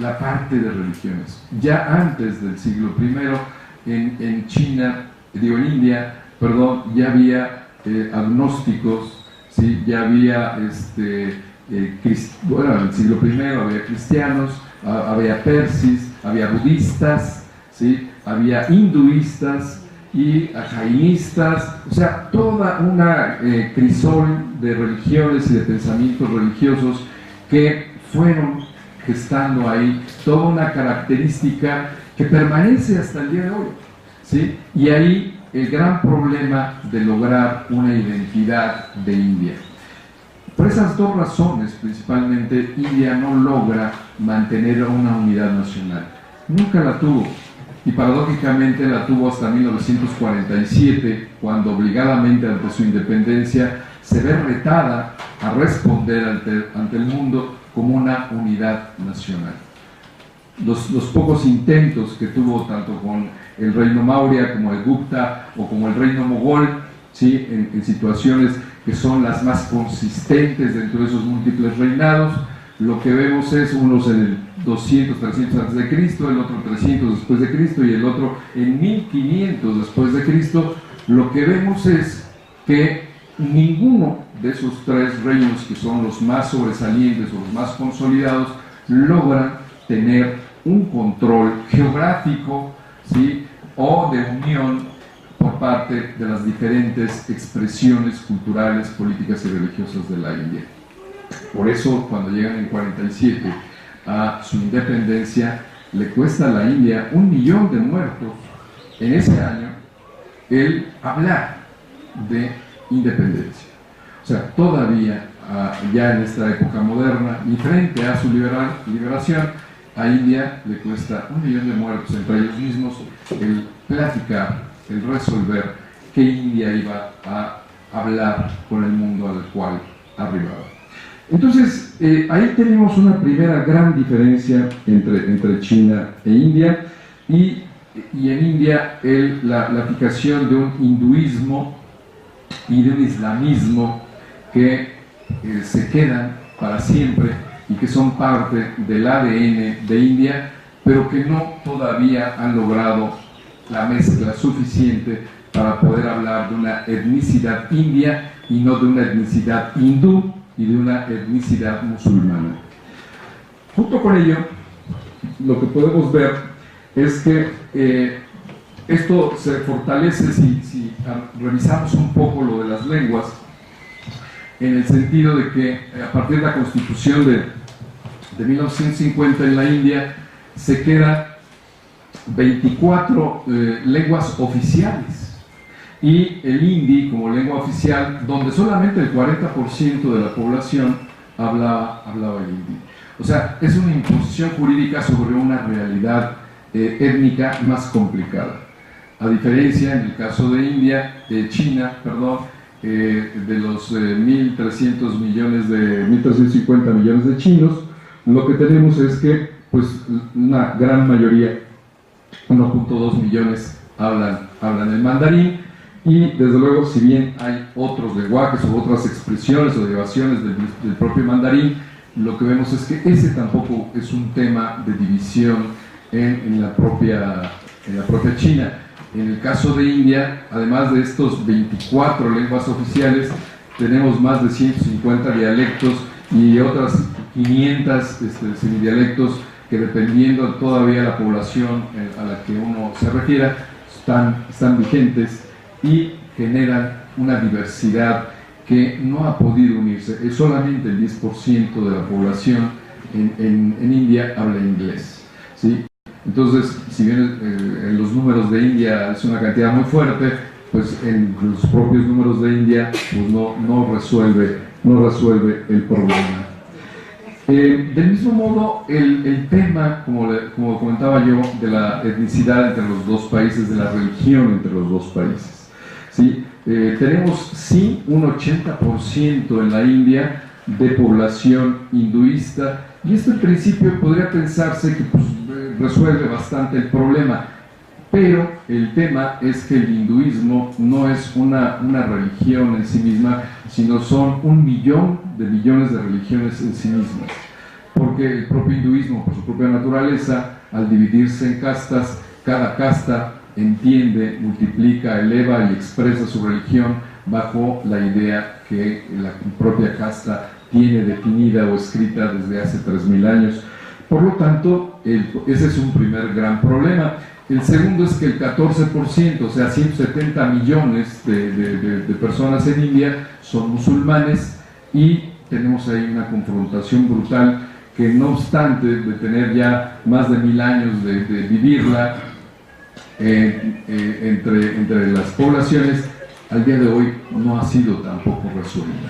S2: la parte de religiones. Ya antes del siglo I, en India, ya había agnósticos, ¿sí? Ya había, en el siglo I había cristianos, había persis, había budistas, ¿sí? Había hinduistas y jainistas, o sea, toda una crisol de religiones y de pensamientos religiosos que fueron gestando ahí toda una característica que permanece hasta el día de hoy, ¿sí? Y ahí el gran problema de lograr una identidad de India. Por esas dos razones, principalmente, India no logra mantener una unidad nacional. Nunca la tuvo. Y paradójicamente la tuvo hasta 1947, cuando obligadamente ante su independencia se ve retada a responder ante el mundo como una unidad nacional. Los pocos intentos que tuvo tanto con el reino Maurya como el Gupta o como el reino Mogol, ¿sí? en situaciones que son las más consistentes dentro de esos múltiples reinados, lo que vemos es unos en el 200, 300 antes de Cristo, el otro 300 después de Cristo y el otro en 1500 después de Cristo. Lo que vemos es que ninguno de esos tres reinos, que son los más sobresalientes o los más consolidados, logran tener un control geográfico, ¿sí? O de unión por parte de las diferentes expresiones culturales, políticas y religiosas de la India. Por eso, cuando llegan en 47 a su independencia, le cuesta a la India 1 millón de muertos en ese año el hablar de independencia. O sea, todavía ya en esta época moderna y frente a su liberación, a India le cuesta 1 millón de muertos entre ellos mismos el platicar, el resolver qué India iba a hablar con el mundo al cual arribaba. Entonces, ahí tenemos una primera gran diferencia entre China e India, y en India la aplicación de un hinduismo y de un islamismo que se quedan para siempre y que son parte del ADN de India, pero que no todavía han logrado la mezcla suficiente para poder hablar de una etnicidad india y no de una etnicidad hindú y de una etnicidad musulmana. Junto con ello, lo que podemos ver es que esto se fortalece si revisamos un poco lo de las lenguas, en el sentido de que a partir de la Constitución de 1950 en la India se quedan 24 lenguas oficiales y el hindi como lengua oficial, donde solamente el 40% de la población hablaba el hindi. O sea, es una imposición jurídica sobre una realidad étnica más complicada. A diferencia, en el caso de China, de los 1.350 millones de chinos, lo que tenemos es que pues, una gran mayoría, 1.2 millones, hablan el mandarín, y desde luego, si bien hay otros lenguajes o otras expresiones o derivaciones del propio mandarín, lo que vemos es que ese tampoco es un tema de división en la propia China. En el caso de India, además de estos 24 lenguas oficiales, tenemos más de 150 dialectos y otras 500 semidialectos que, dependiendo todavía de la población a la que uno se refiera, están vigentes y generan una diversidad que no ha podido unirse. Es solamente el 10% de la población en India habla inglés, ¿sí? Entonces, si bien en los números de India es una cantidad muy fuerte, pues en los propios números de India pues no resuelve el problema. Del mismo modo, el tema, como comentaba yo, de la etnicidad entre los dos países, de la religión entre los dos países, ¿sí? Tenemos sí un 80% en la India de población hinduista, y esto en principio podría pensarse que pues, resuelve bastante el problema, pero el tema es que el hinduismo no es una religión en sí misma, sino son 1 millón de millones de religiones en sí mismas, porque el propio hinduismo, por su propia naturaleza, al dividirse en castas, cada casta entiende, multiplica, eleva y expresa su religión bajo la idea que la propia casta tiene definida o escrita desde hace 3000 años. Por lo tanto, ese es un primer gran problema. El segundo es que el 14%, o sea, 170 millones de personas en India son musulmanes, y tenemos ahí una confrontación brutal que, no obstante de tener ya más de 1000 años de vivirla entre las poblaciones, al día de hoy no ha sido tampoco resuelta,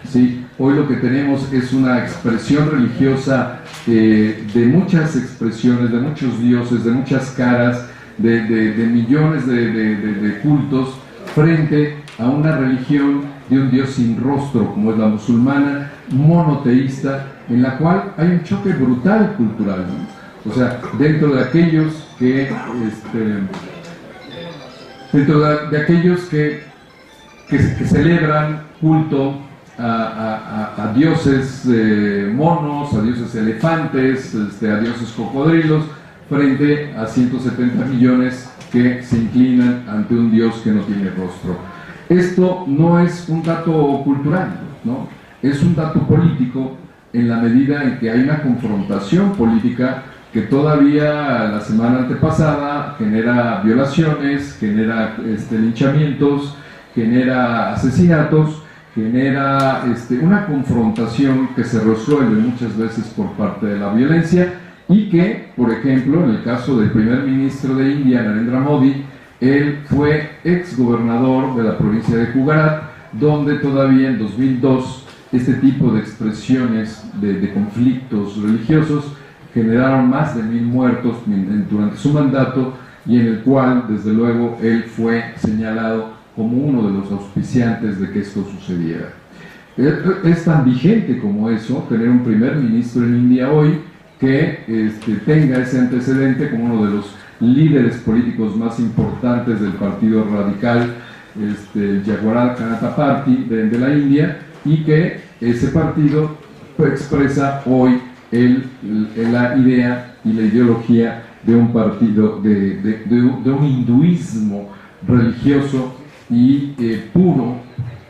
S2: ¿sí? Hoy lo que tenemos es una expresión religiosa de muchas expresiones, de muchos dioses, de muchas caras, de millones de cultos, frente a una religión de un dios sin rostro, como es la musulmana, monoteísta, en la cual hay un choque brutal cultural, ¿no? O sea, dentro de aquellos que celebran culto a dioses monos, a dioses elefantes, a dioses cocodrilos, frente a 170 millones que se inclinan ante un dios que no tiene rostro. Esto no es un dato cultural, ¿no? Es un dato político, en la medida en que hay una confrontación política que todavía la semana antepasada genera violaciones, genera linchamientos, genera asesinatos, genera una confrontación que se resuelve muchas veces por parte de la violencia, y que, por ejemplo, en el caso del primer ministro de India, Narendra Modi, él fue ex gobernador de la provincia de Gujarat, donde todavía en 2002 este tipo de expresiones de conflictos religiosos generaron más de 1000 muertos durante su mandato, y en el cual, desde luego, él fue señalado como uno de los auspiciantes de que esto sucediera. Es tan vigente como eso, tener un primer ministro en India hoy que tenga ese antecedente como uno de los líderes políticos más importantes del partido radical, el Jawaharlal Janata Party de la India, y que ese partido expresa hoy la idea y la ideología de un partido, de un hinduismo religioso y puro,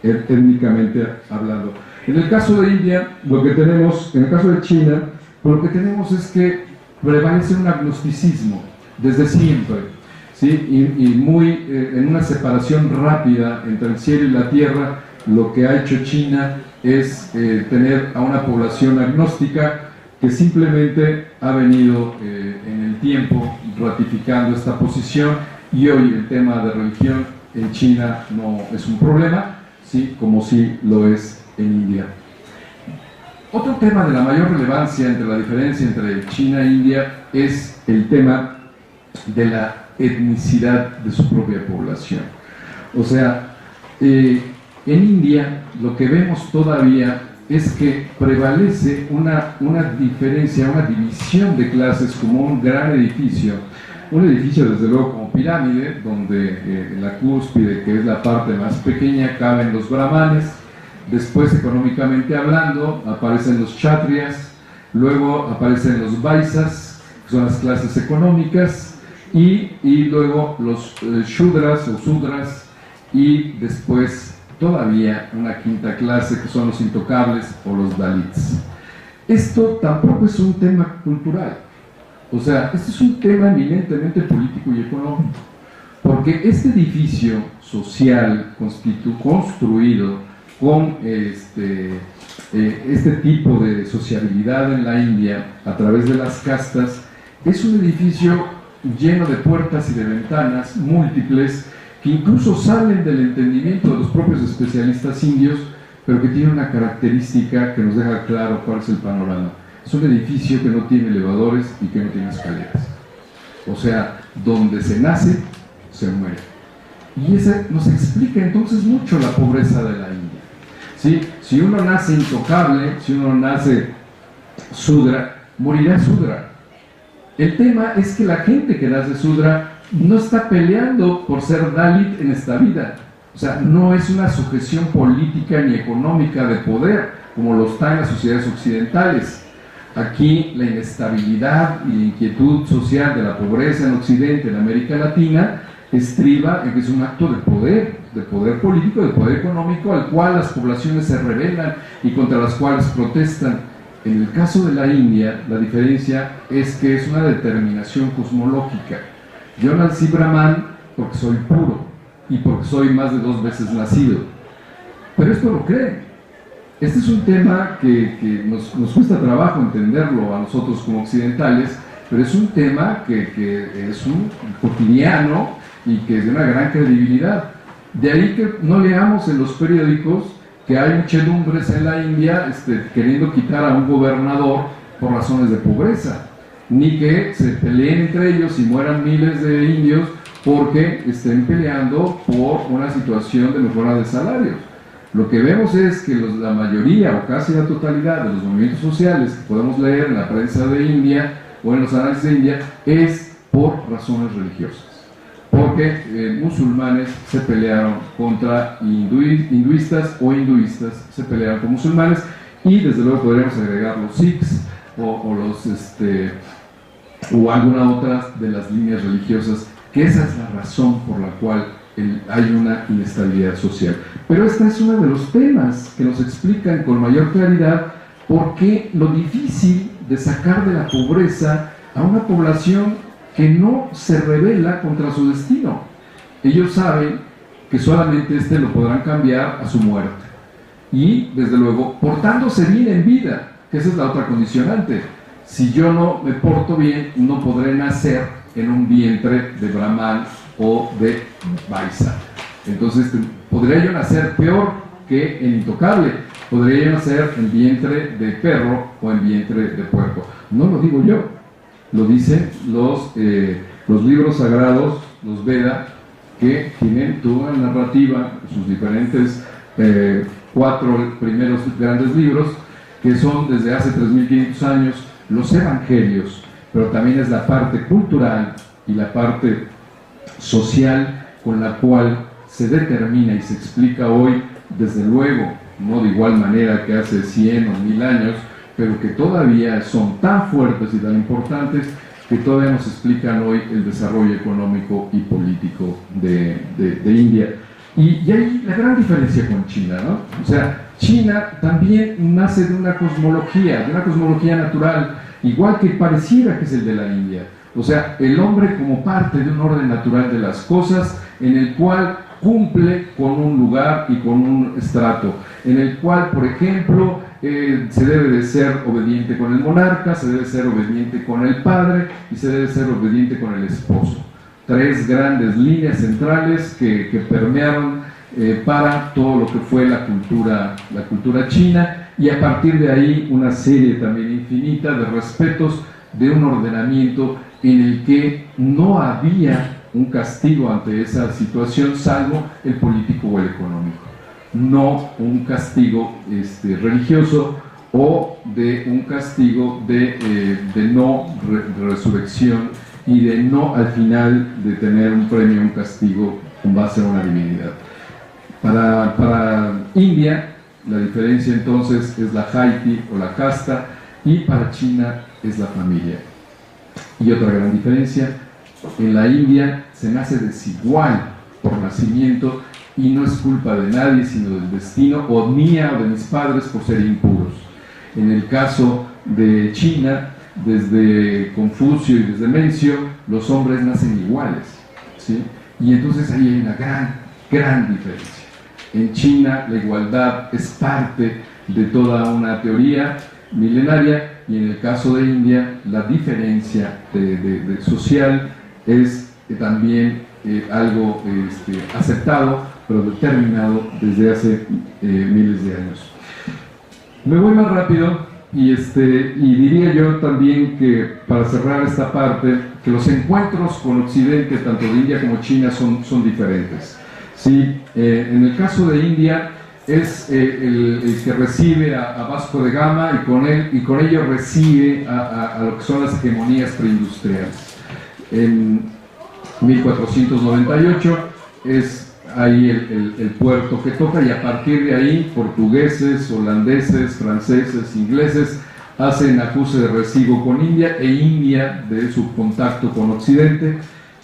S2: étnicamente hablando. En el caso de India, en el caso de China, lo que tenemos es que prevalece un agnosticismo desde siempre, ¿sí? Y en una separación rápida entre el cielo y la tierra. Lo que ha hecho China es tener a una población agnóstica que simplemente ha venido en el tiempo ratificando esta posición, y hoy el tema de religión en China no es un problema, ¿sí? Como sí lo es en India. Otro tema de la mayor relevancia entre la diferencia entre China e India es el tema de la etnicidad de su propia población. O sea, en India lo que vemos todavía es que prevalece una diferencia, una división de clases, como un gran edificio. Un edificio, desde luego, como pirámide, donde en la cúspide, que es la parte más pequeña, caben los brahmanes. Después, económicamente hablando, aparecen los kshatriyas, luego aparecen los vaisas, que son las clases económicas, y luego los shudras o sudras, y después todavía una quinta clase, que son los intocables o los dalits. esto tampoco es un tema cultural. O sea, este es un tema eminentemente político y económico. Porque este edificio social construido con este tipo de sociabilidad en la India a través de las castas es un edificio lleno de puertas y de ventanas múltiples que incluso salen del entendimiento de los propios especialistas indios, pero que tiene una característica que nos deja claro cuál es el panorama. Es un edificio que no tiene elevadores y que no tiene escaleras. O sea, donde se nace, se muere. Y eso nos explica entonces mucho la pobreza de la India. ¿Sí? Si uno nace intocable, si uno nace Sudra, morirá Sudra. El tema es que la gente que nace Sudra no está peleando por ser Dalit en esta vida. O sea, no es una sujeción política ni económica de poder, como lo está en las sociedades occidentales. Aquí la inestabilidad y la inquietud social de la pobreza en Occidente, en América Latina, estriba en que es un acto de poder político, de poder económico, al cual las poblaciones se rebelan y contra las cuales protestan. En el caso de la India, la diferencia es que es una determinación cosmológica. Yo nací brahman porque soy puro y porque soy más de 2 veces nacido. Pero esto lo creen. Este es un tema que nos cuesta trabajo entenderlo a nosotros como occidentales, pero es un tema que es un cotidiano y que es de una gran credibilidad. De ahí que no leamos en los periódicos que hay muchedumbres en la India queriendo quitar a un gobernador por razones de pobreza, ni que se peleen entre ellos y mueran miles de indios porque estén peleando por una situación de mejora de salarios. Lo que vemos es que la mayoría o casi la totalidad de los movimientos sociales que podemos leer en la prensa de India o en los análisis de India es por razones religiosas. Porque musulmanes se pelearon contra hinduistas o hinduistas se pelearon con musulmanes, y desde luego podríamos agregar los sikhs o alguna otra de las líneas religiosas, que esa es la razón por la cual hay una inestabilidad social. Pero este es uno de los temas que nos explican con mayor claridad por qué lo difícil de sacar de la pobreza a una población que no se rebela contra su destino. Ellos saben que solamente lo podrán cambiar a su muerte. Y, desde luego, portándose bien en vida, que esa es la otra condicionante. Si yo no me porto bien, no podré nacer en un vientre de Brahman o de Vaisa. Entonces, podría yo nacer peor que en intocable. Podría yo nacer en vientre de perro o en vientre de puerco. No lo digo yo. Lo dicen los libros sagrados, los Veda, que tienen toda la narrativa, sus diferentes 4 primeros grandes libros, que son desde hace 3.500 años los evangelios, pero también es la parte cultural y la parte social con la cual se determina y se explica hoy, desde luego, no de igual manera que hace 100 o 1000 años, pero que todavía son tan fuertes y tan importantes que todavía nos explican hoy el desarrollo económico y político de India. Y hay la gran diferencia con China, ¿no? O sea, China también nace de una cosmología natural, igual que pareciera que es el de la India. O sea, el hombre como parte de un orden natural de las cosas, en el cual cumple con un lugar y con un estrato, en el cual, por ejemplo, se debe de ser obediente con el monarca, se debe ser obediente con el padre y se debe ser obediente con el esposo. 3 grandes líneas centrales que permearon para todo lo que fue la cultura china, y a partir de ahí una serie también infinita de respetos de un ordenamiento en el que no había un castigo ante esa situación salvo el político o el económico, no un castigo religioso o de un castigo de no resurrección y de no al final de tener un premio, un castigo con base a una divinidad. Para India la diferencia entonces es la Haiti o la casta, y para China es la familia. Y otra gran diferencia: en la India se nace desigual por nacimiento y no es culpa de nadie sino del destino o mía o de mis padres por ser impuros. En el caso de China, desde Confucio y desde Mencio, los hombres nacen iguales, ¿sí? Y entonces ahí hay una gran diferencia. En China la igualdad es parte de toda una teoría milenaria, y en el caso de India la diferencia social es también algo aceptado, pero determinado desde hace miles de años. Me voy más rápido y diría yo también que, para cerrar esta parte, que los encuentros con Occidente, tanto de India como China, son diferentes. ¿Sí? En el caso de India es el que recibe a Vasco de Gama, y con ello recibe a lo que son las hegemonías preindustriales. En 1498 es ahí el puerto que toca, y a partir de ahí portugueses, holandeses, franceses, ingleses hacen acuse de recibo con India, e India de su contacto con Occidente,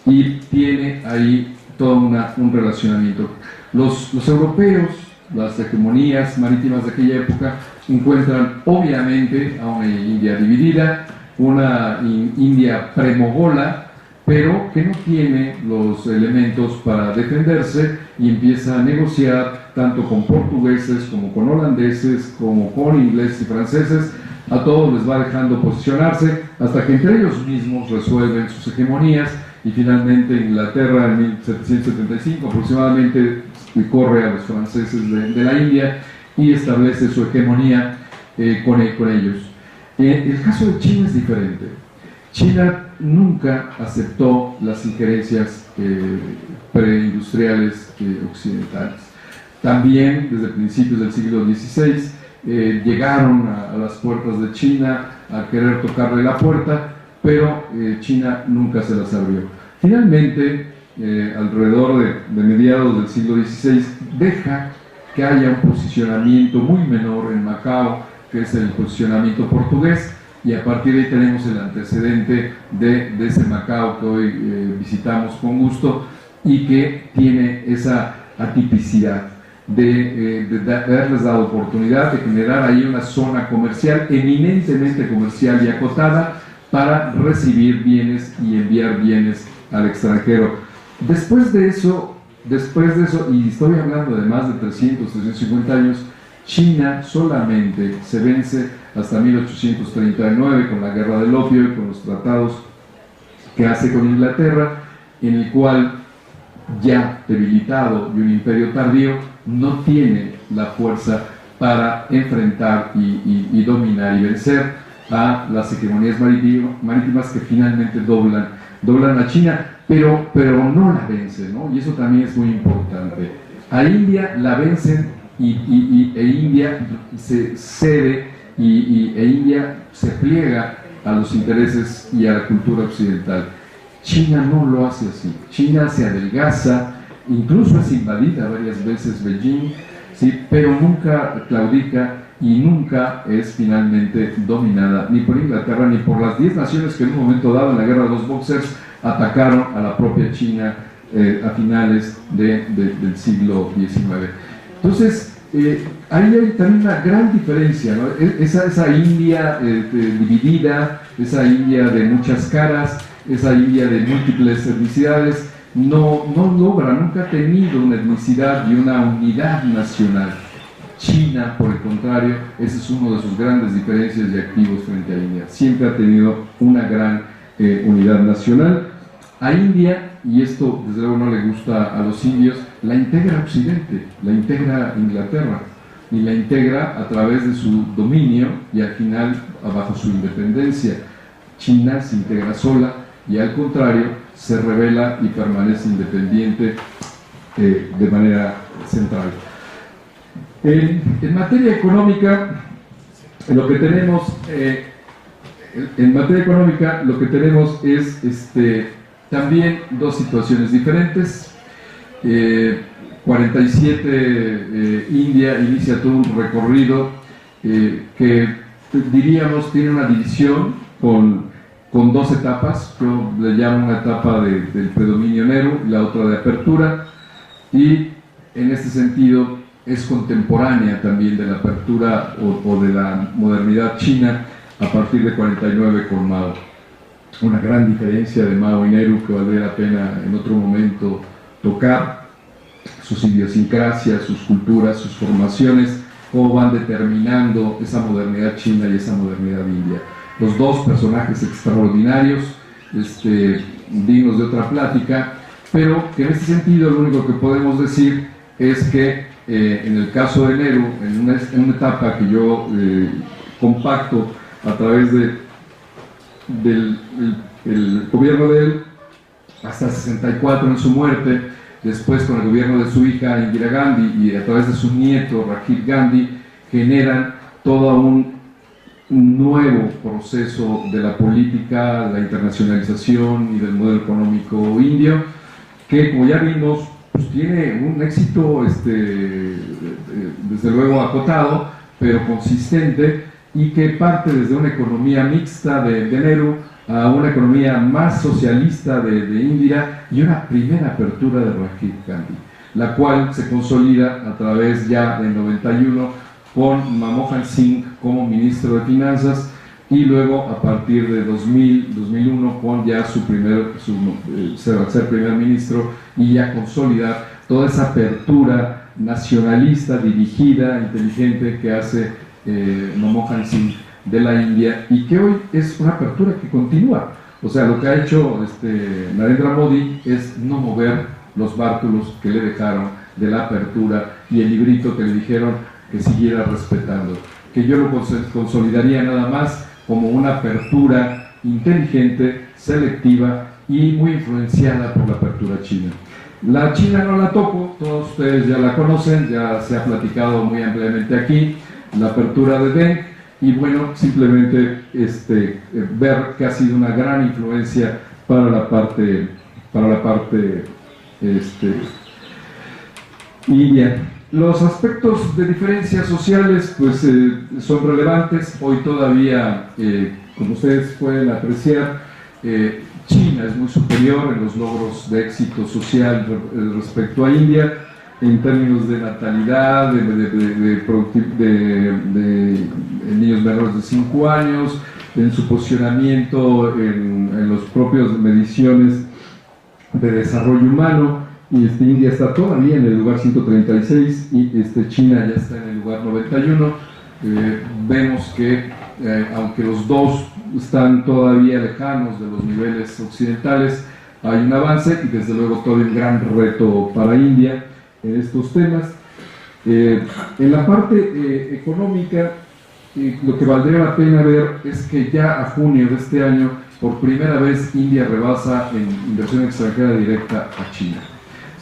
S2: y tiene ahí todo un relacionamiento. Los europeos, las hegemonías marítimas de aquella época, encuentran obviamente a una India dividida, una India premogola, pero que no tiene los elementos para defenderse, y empieza a negociar tanto con portugueses como con holandeses, como con ingleses y franceses. A todos les va dejando posicionarse hasta que entre ellos mismos resuelven sus hegemonías, y finalmente Inglaterra en 1775 aproximadamente corre a los franceses de la India y establece su hegemonía con ellos. El caso de China es diferente. China nunca aceptó las injerencias preindustriales occidentales. También desde principios del siglo XVI llegaron a las puertas de China a querer tocarle la puerta, pero China nunca se las abrió. Finalmente, alrededor de mediados del siglo XVI, deja que haya un posicionamiento muy menor en Macao, que es el posicionamiento portugués, y a partir de ahí tenemos el antecedente de ese Macao que hoy visitamos con gusto, y que tiene esa atipicidad de haberles dado oportunidad de generar ahí una zona comercial, eminentemente comercial y acotada, para recibir bienes y enviar bienes al extranjero. Después de eso, y estoy hablando de más de 350 años, China solamente se vence hasta 1839 con la Guerra del Opio y con los tratados que hace con Inglaterra, en el cual, ya debilitado y un imperio tardío, no tiene la fuerza para enfrentar y dominar y vencer a las hegemonías marítimas que finalmente doblan a China, pero no la vencen, ¿no? Y eso también es muy importante. A India la vencen e India se cede e India se pliega a los intereses y a la cultura occidental. China no lo hace así. China se adelgaza, incluso es invadida varias veces Beijing, ¿sí? Pero nunca claudica y nunca es finalmente dominada ni por Inglaterra ni por las 10 naciones que en un momento dado en la guerra de los Boxers atacaron a la propia China a finales del siglo XIX. Entonces, ahí hay también una gran diferencia, ¿no? Esa India dividida, esa India de muchas caras, esa India de múltiples etnicidades, no logra, nunca ha tenido una etnicidad y una unidad nacional. China, por el contrario, ese es uno de sus grandes diferencias y activos frente a India. Siempre ha tenido una gran unidad nacional. A India, y esto desde luego no le gusta a los indios, la integra Occidente, la integra Inglaterra, y la integra a través de su dominio y al final bajo su independencia. China se integra sola y al contrario se revela y permanece independiente de manera central. En materia económica, lo que tenemos es también dos situaciones diferentes. 47 India inicia todo un recorrido que diríamos tiene una división con dos etapas. Yo le llamo una etapa del predominio Nehru y la otra de apertura, y en este sentido es contemporánea también de la apertura o de la modernidad china, a partir de 49 con Mao. Una gran diferencia de Mao y Nehru que valdría la pena en otro momento tocar, sus idiosincrasias, sus culturas, sus formaciones, cómo van determinando esa modernidad china y esa modernidad india. Los dos personajes extraordinarios, dignos de otra plática, pero que en este sentido lo único que podemos decir es que en el caso de Nehru, en una etapa que yo compacto a través del gobierno de él, hasta el 64 en su muerte, después con el gobierno de su hija Indira Gandhi y a través de su nieto Rajiv Gandhi, generan todo un nuevo proceso de la política, la internacionalización y del modelo económico indio, que como ya vimos, pues tiene un éxito desde luego acotado, pero consistente, y que parte desde una economía mixta de Nehru a una economía más socialista de Indira y una primera apertura de Rajiv Gandhi, la cual se consolida a través ya del 91 con Manmohan Singh como ministro de Finanzas y luego a partir de 2001 con ya ser primer ministro y ya consolidar toda esa apertura nacionalista, dirigida, inteligente que hace Manmohan Singh de la India y que hoy es una apertura que continúa. O sea, lo que ha hecho Narendra Modi es no mover los bártulos que le dejaron de la apertura y el librito que le dijeron que siguiera respetando, que yo lo consolidaría nada más como una apertura inteligente, selectiva y muy influenciada por la apertura china. La China no la toco, todos ustedes ya la conocen, ya se ha platicado muy ampliamente aquí, la apertura de Deng, y bueno, simplemente ver que ha sido una gran influencia para la parte india. Los aspectos de diferencias sociales pues son relevantes. Hoy todavía, como ustedes pueden apreciar, China es muy superior en los logros de éxito social respecto a India, en términos de natalidad, de niños menores de 5 años, en su posicionamiento en las propias mediciones de desarrollo humano. Y India está todavía en el lugar 136 y China ya está en el lugar 91. Vemos que aunque los dos están todavía lejanos de los niveles occidentales, hay un avance y desde luego todavía un gran reto para India en estos temas. En la parte económica, lo que valdría la pena ver es que ya a junio de este año, por primera vez India rebasa en inversión extranjera directa a China.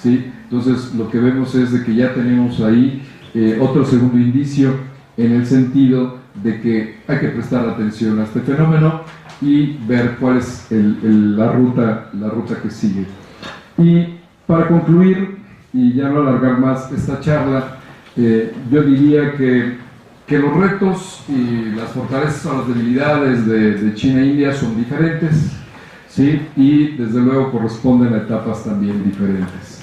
S2: ¿Sí? Entonces lo que vemos es de que ya tenemos ahí otro segundo indicio en el sentido de que hay que prestar atención a este fenómeno y ver cuál es la ruta que sigue. Y para concluir, y ya no alargar más esta charla, yo diría que los retos y las fortalezas o las debilidades de China e India son diferentes, ¿sí? Y desde luego corresponden a etapas también diferentes.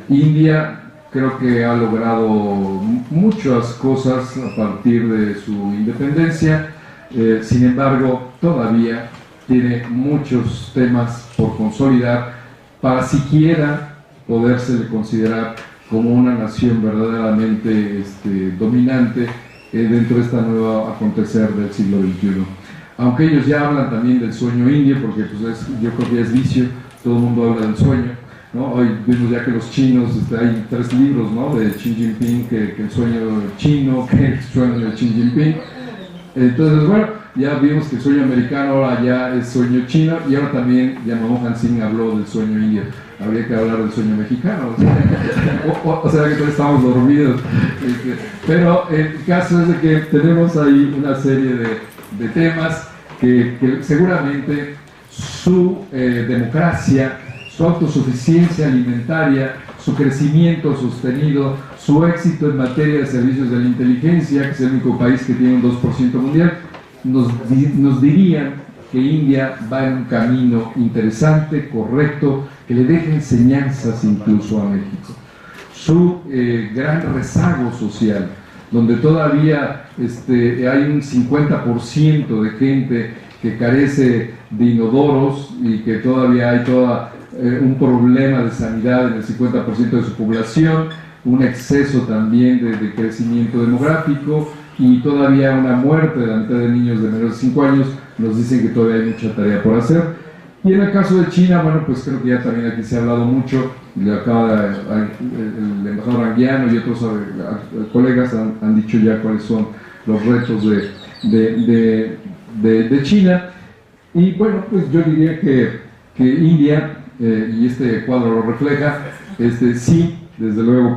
S2: India creo que ha logrado muchas cosas a partir de su independencia, sin embargo todavía tiene muchos temas por consolidar para siquiera poderse considerar como una nación verdaderamente dominante dentro de esta nueva acontecer del siglo XXI. Aunque ellos ya hablan también del sueño indio, porque pues yo creo que es vicio, todo el mundo habla del sueño, ¿no? Hoy vimos ya que los chinos, hay 3 libros, ¿no?, de Xi Jinping, que el sueño chino, que el sueño de Xi Jinping. Entonces, bueno, ya vimos que el sueño americano ahora ya es sueño chino, y ahora también ya Manmohan Singh habló del sueño indio. Habría que hablar del sueño mexicano, o sea que todos estamos dormidos. Pero el caso es de que tenemos ahí una serie de temas que seguramente su democracia, su autosuficiencia alimentaria, su crecimiento sostenido, su éxito en materia de servicios de la inteligencia, que es el único país que tiene un 2% mundial, nos dirían que India va en un camino interesante, correcto, que le deja enseñanzas incluso a México. Su gran rezago social, donde todavía hay un 50% de gente que carece de inodoros y que todavía hay un problema de sanidad en el 50% de su población, un exceso también de crecimiento demográfico y todavía una muerte de la mitad de niños de menos de 5 años, nos dicen que todavía hay mucha tarea por hacer. Y en el caso de China, bueno, pues creo que ya también aquí se ha hablado mucho, el embajador Anguiano y otros colegas han dicho ya cuáles son los retos de China. Y bueno, pues yo diría que India, y este cuadro lo refleja, sí, desde luego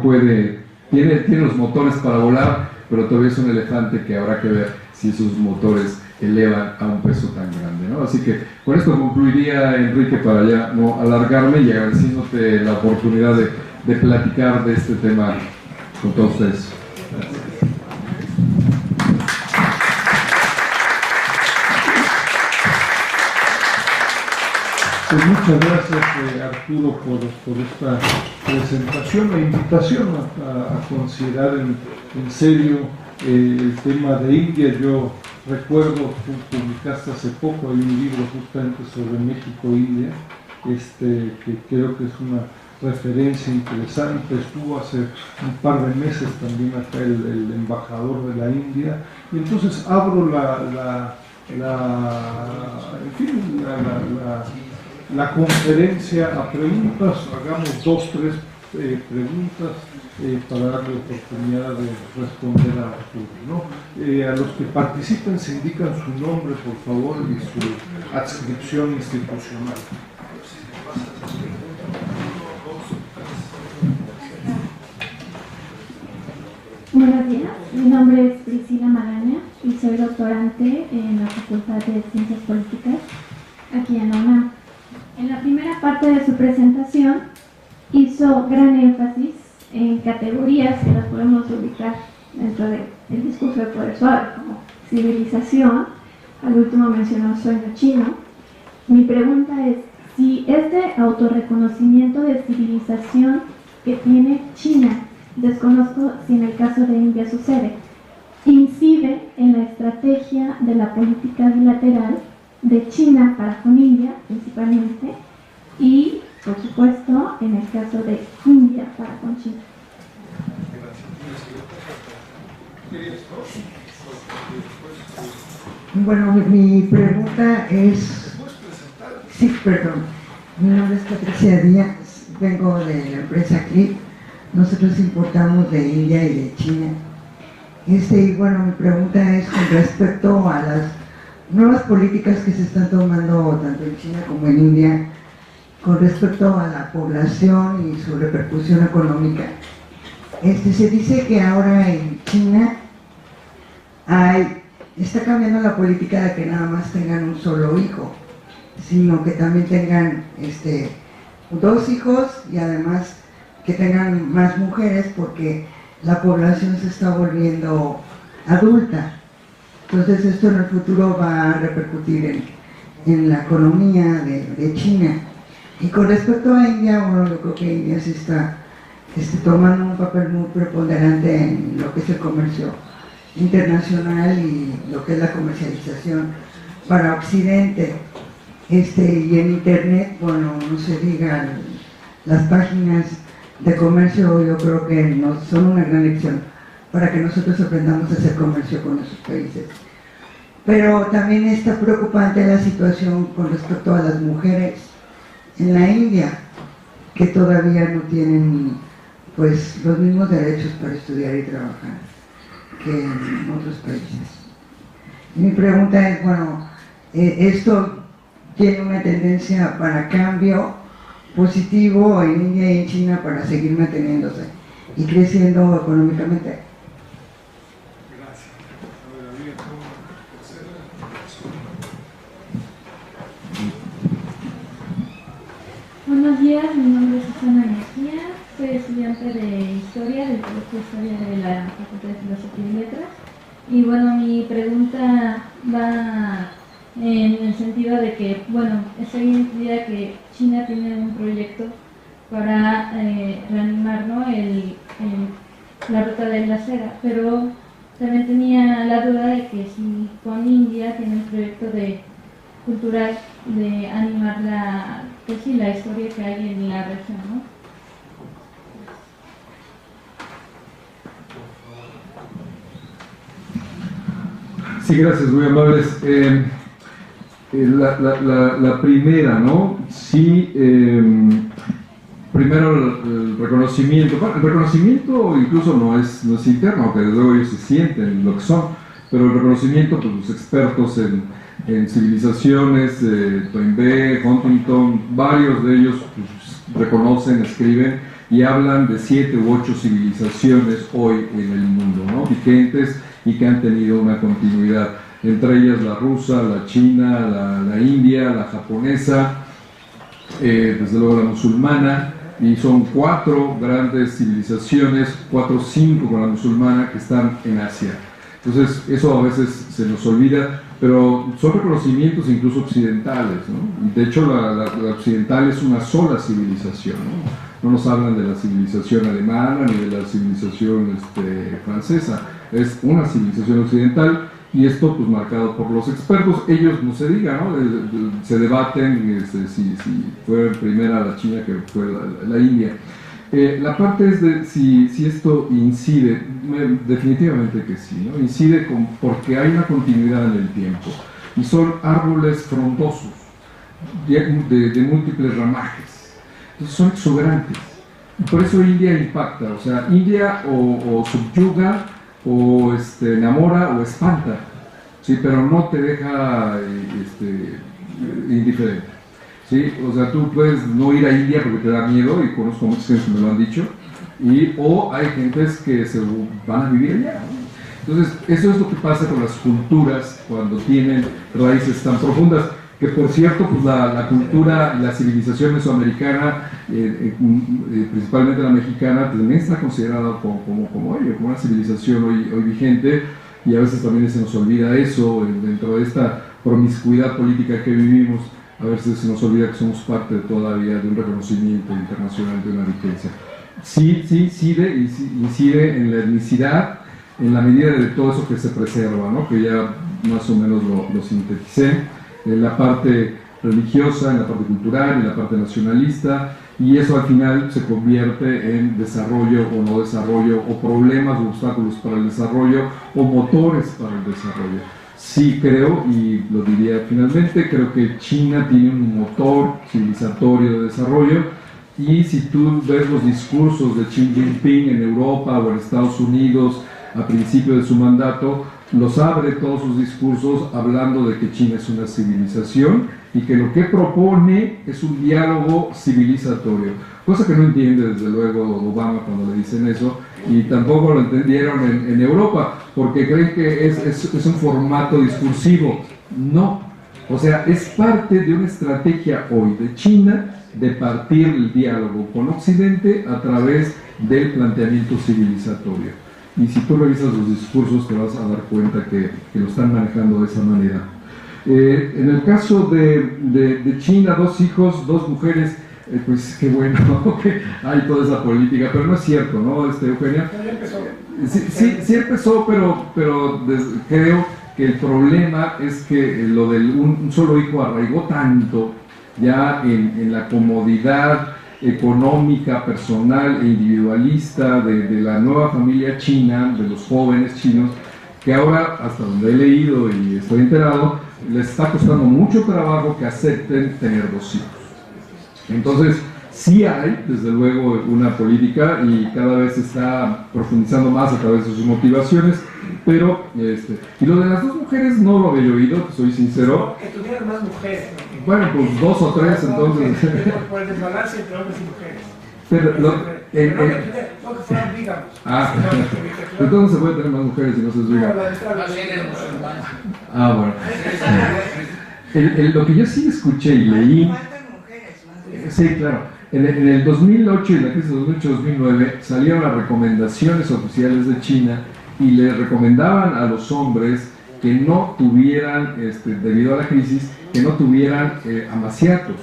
S2: tiene los motores para volar, pero todavía es un elefante que habrá que ver si esos motores elevan a un peso tan grande, ¿no? Así que con esto concluiría, Enrique, para ya no alargarme y agradeciéndote la oportunidad de platicar de este tema con todos ustedes.
S1: Pues muchas gracias, Arturo, por esta presentación e invitación a considerar en serio el tema de India. Yo recuerdo, tú publicaste hace poco, hay un libro justamente sobre México-India, que creo que es una referencia interesante. Estuvo hace un par de meses también acá el embajador de la India, y entonces abro la conferencia a preguntas. Hagamos 2, 3 preguntas para darle oportunidad de responder a Arturo, ¿no? A los que participen se indican su nombre, por favor, y su adscripción institucional.
S4: Buenos días, mi nombre es Priscila Magaña y soy doctorante en la Facultad de Ciencias Políticas aquí en la UNAM. En la primera parte de su presentación hizo gran énfasis en categorías que las podemos ubicar dentro del discurso de poder suave, como civilización. Al último mencionó sueño chino. Mi pregunta es si este autorreconocimiento de civilización que tiene China, desconozco si en el caso de India sucede, incide en la estrategia de la política bilateral de China para con India principalmente, y por supuesto en el caso de India para con China.
S5: Bueno, mi pregunta es... Sí, perdón. Mi nombre es Patricia Díaz, vengo de la empresa CLIP. Nosotros importamos de India y de China. Y bueno, mi pregunta es con respecto a las nuevas políticas que se están tomando tanto en China como en India con respecto a la población y su repercusión económica. Se dice que ahora en China está cambiando la política de que nada más tengan un solo hijo, sino que también tengan 2 hijos y además que tengan más mujeres, porque la población se está volviendo adulta. Entonces esto en el futuro va a repercutir en la economía de China. Y con respecto a India, bueno, yo creo que India sí está tomando un papel muy preponderante en lo que es el comercio internacional y lo que es la comercialización para Occidente. Y en Internet, bueno, no se digan, las páginas de comercio yo creo que nos son una gran lección para que nosotros aprendamos a hacer comercio con esos países. Pero también está preocupante la situación con respecto a las mujeres en la India, que todavía no tienen pues los mismos derechos para estudiar y trabajar que en otros países. Y mi pregunta es, bueno, ¿esto tiene una tendencia para cambio positivo en India y en China para seguir manteniéndose y creciendo económicamente?
S4: Buenos días, mi nombre es Susana Mejía, soy estudiante de Historia del Colegio de Historia de la Facultad de Filosofía y Letras. Y bueno, mi pregunta va en el sentido de que, bueno, estoy entendida que China tiene un proyecto para reanimar, ¿no?, la ruta de la seda, pero también tenía la duda de que si con India tiene un proyecto de cultural de animar pues sí, la historia que hay en la región, ¿no?
S2: Sí, gracias, muy amables. La primera, ¿no? Sí, primero el reconocimiento. Bueno, el reconocimiento incluso no es interno, aunque desde luego ellos se sienten lo que son, pero el reconocimiento, pues los expertos en civilizaciones, Toynbee, Huntington, varios de ellos pues, reconocen, escriben y hablan de 7 u 8 civilizaciones hoy en el mundo, ¿no? Vigentes y que han tenido una continuidad, entre ellas la rusa, la china, la india, la japonesa, desde luego la musulmana, y son 4 grandes civilizaciones, 4 o 5 con la musulmana que están en Asia. Entonces eso a veces se nos olvida, pero son reconocimientos incluso occidentales, ¿no? De hecho la occidental es una sola civilización, ¿no? No nos hablan de la civilización alemana ni de la civilización francesa, es una civilización occidental, y esto pues marcado por los expertos. Ellos no se diga, ¿no? Se debaten si fue primera la China que fue la India. La parte es de si esto incide, definitivamente que sí, ¿no? Incide porque hay una continuidad en el tiempo, y son árboles frondosos, de múltiples ramajes, entonces son exuberantes, y por eso India impacta, o sea, India o subyuga, o enamora o espanta, ¿sí? Pero no te deja indiferente, ¿sí? O sea, tú puedes no ir a India porque te da miedo, y conozco muchos que me lo han dicho, o hay gentes que se van a vivir allá, ¿no? Entonces, eso es lo que pasa con las culturas cuando tienen raíces tan profundas, que por cierto, pues la cultura y la civilización mesoamericana, principalmente la mexicana, también está considerada como una civilización hoy vigente, y a veces también se nos olvida eso, dentro de esta promiscuidad política que vivimos, a veces se nos olvida que somos parte todavía de un reconocimiento internacional de una riqueza. Sí, incide en la etnicidad, en la medida de todo eso que se preserva, ¿no? Que ya más o menos lo sinteticé, en la parte religiosa, en la parte cultural, en la parte nacionalista, y eso al final se convierte en desarrollo o no desarrollo, o problemas o obstáculos para el desarrollo, o motores para el desarrollo. Sí creo, y lo diría finalmente, creo que China tiene un motor civilizatorio de desarrollo, y si tú ves los discursos de Xi Jinping en Europa o en Estados Unidos a principio de su mandato, los abre todos sus discursos hablando de que China es una civilización y que lo que propone es un diálogo civilizatorio, cosa que no entiende desde luego Obama cuando le dicen eso, y tampoco lo entendieron en Europa, porque creen que es un formato discursivo. No, o sea, es parte de una estrategia hoy de China de partir el diálogo con Occidente a través del planteamiento civilizatorio. Y si tú revisas los discursos te vas a dar cuenta que lo están manejando de esa manera. En el caso de China, 2 hijos, 2 mujeres, pues qué bueno que hay toda esa política, pero no es cierto, ¿no, Eugenia? Sí empezó, pero creo que el problema es que lo del un solo hijo arraigó tanto ya en la comodidad económica, personal e individualista de la nueva familia china, de los jóvenes chinos, que ahora, hasta donde he leído y estoy enterado, les está costando mucho trabajo que acepten tener 2 hijos. Entonces, sí hay, desde luego, una política, y cada vez se está profundizando más a través de sus motivaciones, pero, y lo de las 2 mujeres no lo había oído, soy sincero.
S3: Que tuvieran más mujeres, ¿no?
S2: Bueno, pues 2 o 3, entonces.
S3: Por el desbalance entre hombres y mujeres.
S2: Pero
S3: no que fueran víganos.
S2: Entonces se puede tener más mujeres y no se es vígamo. Bueno. Lo que yo sí escuché y leí. Sí, claro. En el 2008 y en la crisis 2008-2009 salieron las recomendaciones oficiales de China, y le recomendaban a los hombres que no tuvieran, debido a la crisis, que no tuvieran amaciatos,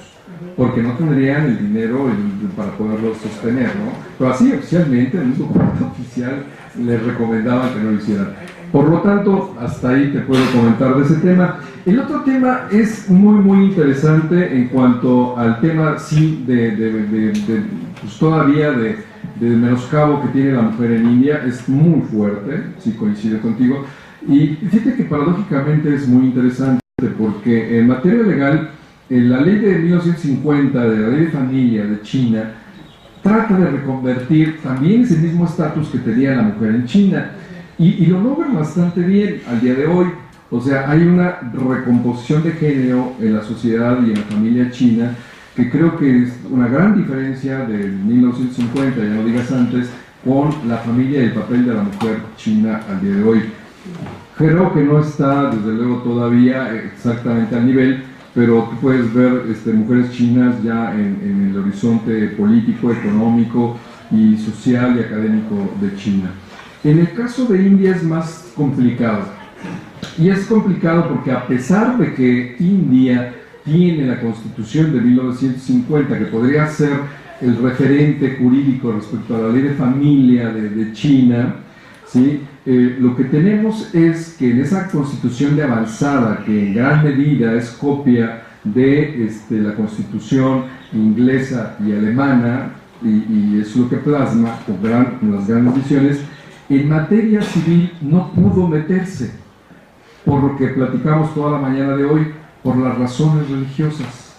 S2: porque no tendrían el dinero para poderlos sostener, ¿no? Pero así oficialmente, en un documento oficial, les recomendaban que no lo hicieran. Por lo tanto, hasta ahí te puedo comentar de ese tema. El otro tema es muy interesante en cuanto al tema, sí, pues todavía de menoscabo que tiene la mujer en India. Es muy fuerte, sí coincido contigo. Y fíjate que paradójicamente es muy interesante porque en materia legal, la ley de 1950, de la ley de familia de China, trata de reconvertir también ese mismo estatus que tenía la mujer en China. Y lo logran bastante bien al día de hoy. O sea, hay una recomposición de género en la sociedad y en la familia china que creo que es una gran diferencia de 1950, ya no digas antes, con la familia y el papel de la mujer china al día de hoy. Creo que no está, desde luego, todavía exactamente al nivel, pero tú puedes ver mujeres chinas ya en el horizonte político, económico y social y académico de China. En el caso de India es más complicado. Y es complicado porque a pesar de que India tiene la Constitución de 1950, que podría ser el referente jurídico respecto a la ley de familia de China, ¿sí? Lo que tenemos es que en esa Constitución de avanzada, que en gran medida es copia de la Constitución inglesa y alemana, y es lo que plasma con las grandes visiones, en materia civil no pudo meterse, por lo que platicamos toda la mañana de hoy, por las razones religiosas.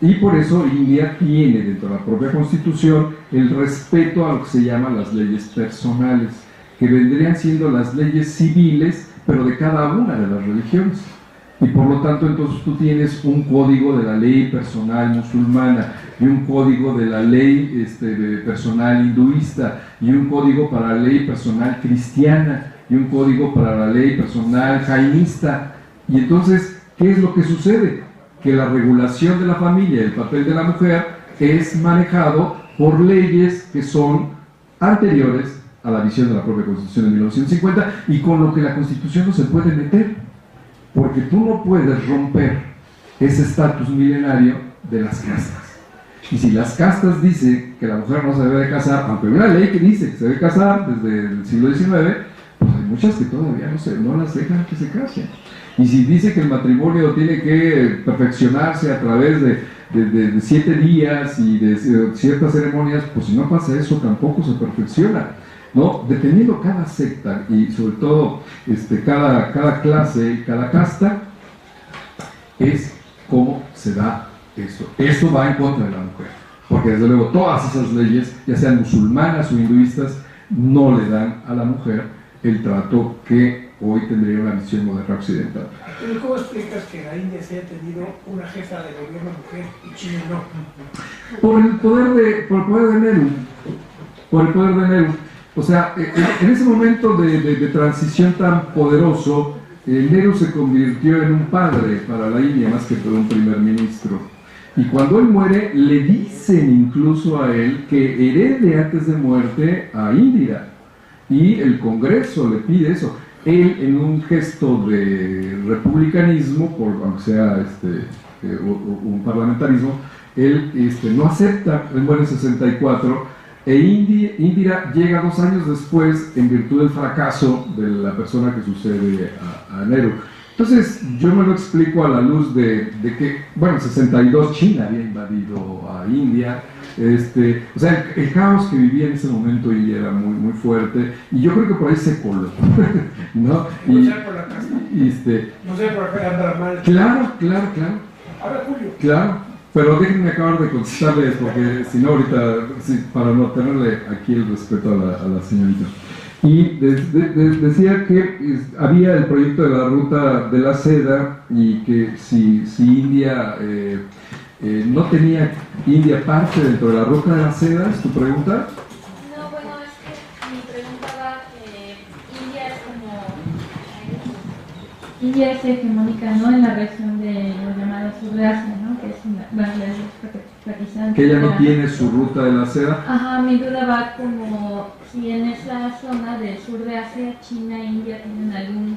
S2: Y por eso India tiene dentro de la propia Constitución el respeto a lo que se llaman las leyes personales, que vendrían siendo las leyes civiles, pero de cada una de las religiones. Y por lo tanto, entonces tú tienes un código de la ley personal musulmana, y un código de la ley personal hinduista, y un código para la ley personal cristiana, y un código para la ley personal jainista. Y entonces, ¿qué es lo que sucede? Que la regulación de la familia y el papel de la mujer es manejado por leyes que son anteriores a la visión de la propia Constitución de 1950, y con lo que la Constitución no se puede meter, porque tú no puedes romper ese estatus milenario de las castas. Y si las castas dicen que la mujer no se debe de casar, aunque hay una ley que dice que se debe casar desde el siglo XIX, pues hay muchas que todavía no las dejan que se casen. Y si dice que el matrimonio tiene que perfeccionarse a través de 7 días y de ciertas ceremonias, pues si no pasa eso tampoco se perfecciona, ¿no? Dependiendo cada secta y sobre todo cada clase, cada casta, es cómo se da eso. Eso va en contra de la mujer, porque desde luego todas esas leyes, ya sean musulmanas o hinduistas, no le dan a la mujer el trato que hoy tendría una visión moderna occidental.
S3: Pero ¿cómo explicas que la India se haya tenido una jefa de gobierno mujer y China no?
S2: Por el poder de Nehru. Por el poder de Nehru. O sea, en ese momento de transición tan poderoso, Nehru se convirtió en un padre para la India más que todo un primer ministro. Y cuando él muere, le dicen incluso a él que herede antes de muerte a Indira. Y el Congreso le pide eso. Él, en un gesto de republicanismo, aunque sea un parlamentarismo, él no acepta, él muere en 64, e Indira llega 2 años después en virtud del fracaso de la persona que sucede a Nehru. Entonces, yo me lo explico a la luz de que, bueno, en 62 China había invadido a India. O sea, el caos que vivía en ese momento India era muy fuerte, y yo creo que por ahí se coló, ¿no?
S3: No sea por la casta. No sea por andar mal.
S2: Claro.
S3: Ahora, Julio.
S2: Claro, pero déjenme acabar de contestarles, porque si no ahorita, sí, para no tenerle aquí el respeto a la señorita. Y decía que había el proyecto de la ruta de la seda, y que si India no tenía India parte dentro de la ruta de la seda, ¿es tu pregunta?
S4: No, bueno, es que mi pregunta va que India es hegemónica, ¿no?, en la región de los llamados sur de Asia, ¿no?, que es Bangladesh,
S2: que ella no tiene su ruta de la seda.
S4: Ajá, mi duda va como si en esa zona del sur de Asia, China e India tienen algún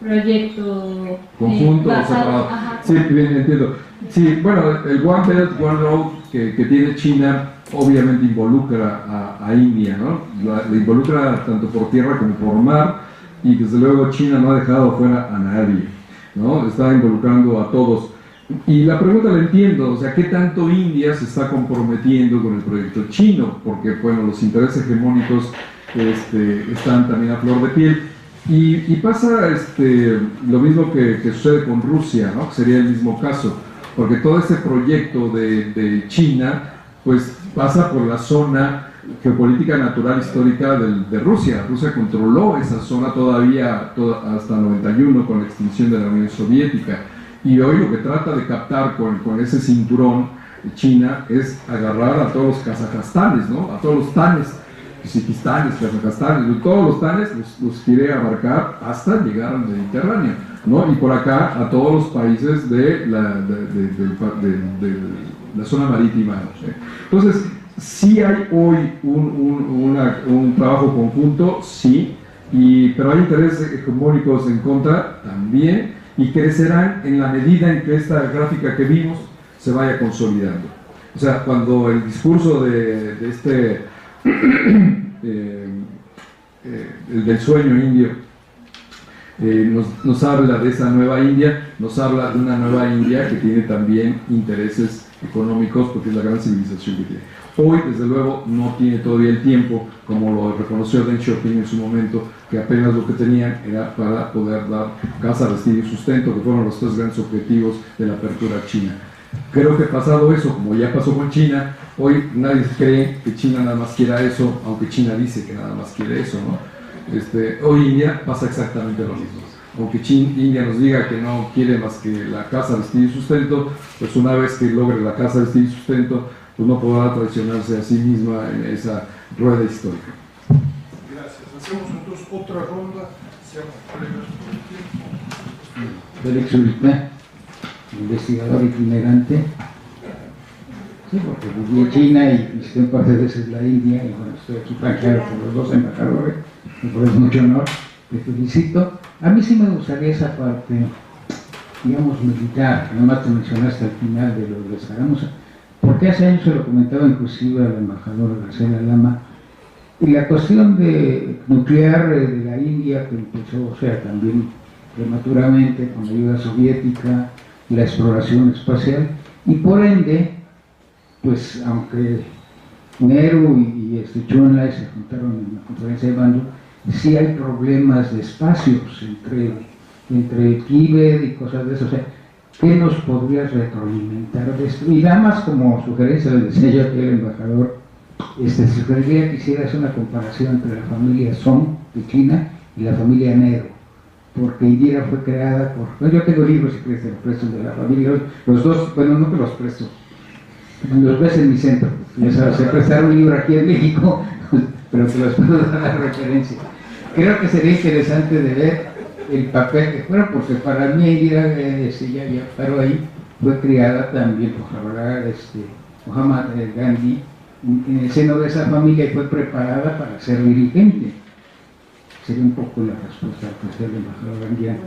S4: proyecto
S2: conjunto o
S4: basado,
S2: separado.
S4: ajá,
S2: Sí, bien, entiendo. Sí, bueno, el One Belt, One Road que tiene China obviamente involucra a India, ¿no? La involucra tanto por tierra como por mar, y desde luego China no ha dejado fuera a nadie, ¿no? Está involucrando a todos. Y la pregunta la entiendo, o sea, ¿qué tanto India se está comprometiendo con el proyecto chino? Porque, bueno, los intereses hegemónicos están también a flor de piel. Y pasa lo mismo que sucede con Rusia, ¿no? Que sería el mismo caso, porque todo este proyecto de China, pues pasa por la zona geopolítica natural histórica de Rusia. Rusia controló esa zona todavía hasta 91 con la extinción de la Unión Soviética. Y hoy lo que trata de captar con ese cinturón China es agarrar a todos los Kazajstanes, ¿no? A todos los tanes, Kizikistanes, Kazajstanes, todos los tanes los quiere abarcar hasta llegar al Mediterráneo, ¿no? Y por acá a todos los países de la zona marítima, ¿no? Entonces, sí hay hoy un trabajo conjunto, sí, pero hay intereses hegemónicos en contra también, y crecerán en la medida en que esta gráfica que vimos se vaya consolidando. O sea, cuando el discurso del sueño indio nos habla de esa nueva India, nos habla de una nueva India que tiene también intereses económicos, porque es la gran civilización que tiene. Hoy, desde luego, no tiene todavía el tiempo, como lo reconoció Deng Xiaoping en su momento, que apenas lo que tenían era para poder dar casa, vestido y sustento, que fueron los tres grandes objetivos de la apertura china. Creo que pasado eso, como ya pasó con China, hoy nadie cree que China nada más quiera eso, aunque China dice que nada más quiere eso, ¿no? Hoy India pasa exactamente lo mismo. Aunque India nos diga que no quiere más que la casa, vestido y sustento, pues una vez que logre la casa, vestido y sustento, pues no podrá traicionarse a sí misma en esa rueda histórica.
S1: Gracias. Hacemos entonces otra ronda. Seamos colegas por el tiempo.
S6: Félix Ulpe, investigador itinerante. Sí, porque viví en China y visité un par de veces la India, y bueno, estoy aquí franqueado por los dos embajadores, y por eso mucho honor, te felicito. A mí sí me gustaría esa parte, digamos, militar, que nomás te mencionaste al final de lo de Zaragoza, porque hace años se lo comentaba inclusive al embajador García Lama, y la cuestión nuclear de la India, que empezó, o sea, también prematuramente con la ayuda soviética, la exploración espacial, y por ende, pues aunque Nehru y Zhou Enlai se juntaron en la conferencia de Bandung, sí hay problemas de espacios entre Tíbet y cosas de eso. O sea, ¿qué nos podrías retroalimentar de esto? Y nada más como sugerencia, le decía yo aquí al embajador, sugeriría que hicieras una comparación entre la familia Song de China y la familia Nehru, porque Indira fue creada por... Bueno, yo tengo libros, si quieres, te los presto de la familia, los dos, bueno, no te los presto, los ves en mi centro, ya sabes, se prestaron un libro aquí en México, pero te los puedo dar la referencia. Creo que sería interesante de ver el papel que fuera, porque para mí Indira, ya paró ahí, fue criada también por Mahatma Gandhi en el seno de esa familia y fue preparada para ser dirigente. Sería un poco la respuesta que usted, el embajador gandiano.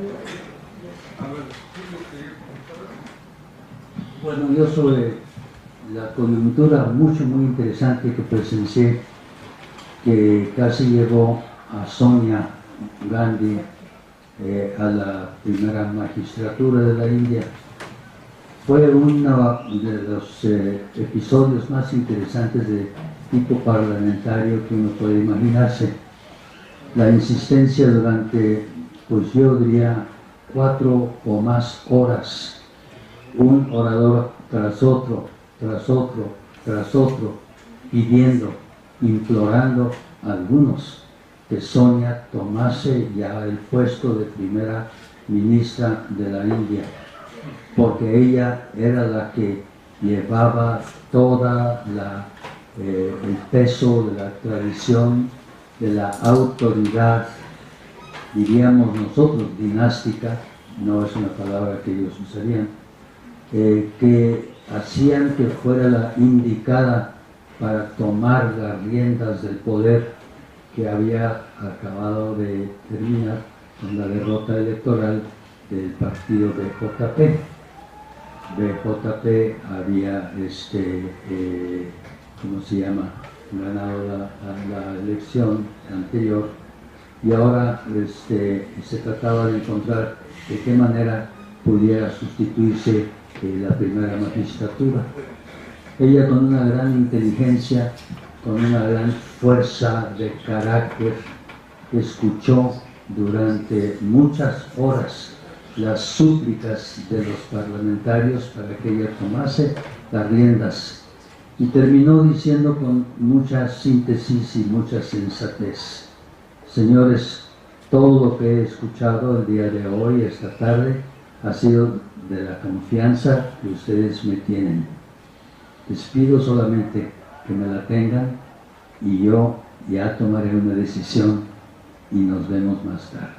S7: Bueno, yo sobre la coyuntura muy interesante que presencié, que casi llevó a Sonia Gandhi a la primera magistratura de la India, fue uno de los episodios más interesantes de tipo parlamentario que uno puede imaginarse. La insistencia durante, pues yo diría, 4 o más horas, un orador tras otro, pidiendo, implorando a algunos que Sonia tomase ya el puesto de primera ministra de la India, porque ella era la que llevaba toda el peso de la tradición, de la autoridad, diríamos nosotros, dinástica, no es una palabra que ellos usarían, que hacían que fuera la indicada para tomar las riendas del poder que había acabado de terminar con la derrota electoral del partido BJP. BJP había, ¿cómo se llama?, ganado la elección anterior y ahora se trataba de encontrar de qué manera pudiera sustituirse la primera magistratura. Ella, con una gran inteligencia, con una gran fuerza de carácter, escuchó durante muchas horas las súplicas de los parlamentarios para que ella tomase las riendas y terminó diciendo con mucha síntesis y mucha sensatez: señores, todo lo que he escuchado el día de hoy, esta tarde, ha sido de la confianza que ustedes me tienen. Les pido solamente que me la tengan y yo ya tomaré una decisión y nos vemos más tarde.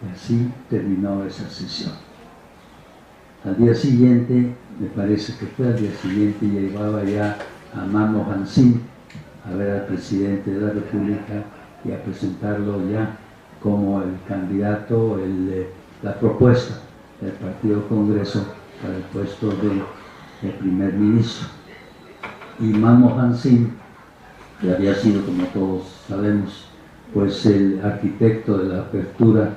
S7: Y así terminó esa sesión. Al día siguiente, me parece que fue al día siguiente, llevaba ya a Manmohan Singh a ver al presidente de la República y a presentarlo ya como el candidato, la propuesta del Partido Congreso para el puesto de primer ministro. Y Manmohan Singh, que había sido, como todos sabemos, pues el arquitecto de la apertura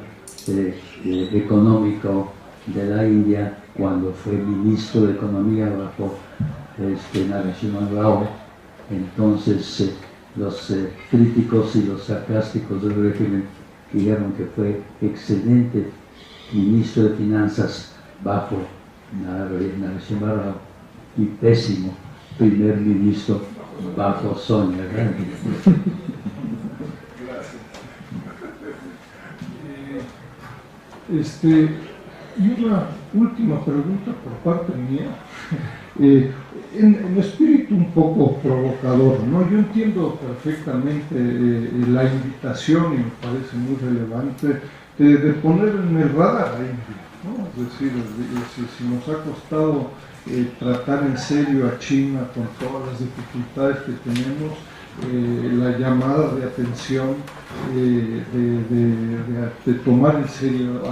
S7: económico de la India cuando fue ministro de Economía bajo Narasimha Rao. Entonces los críticos y los sarcásticos del régimen dijeron que fue excelente ministro de Finanzas bajo Narasimha Rao y pésimo primer ministro bajo Sonia Gandhi.
S1: Y una última pregunta por parte mía, en espíritu un poco provocador, ¿no? Yo entiendo perfectamente la invitación y me parece muy relevante de poner en el radar a India, ¿no? Es decir, si nos ha costado tratar en serio a China con todas las dificultades que tenemos, la llamada de atención de tomar en serio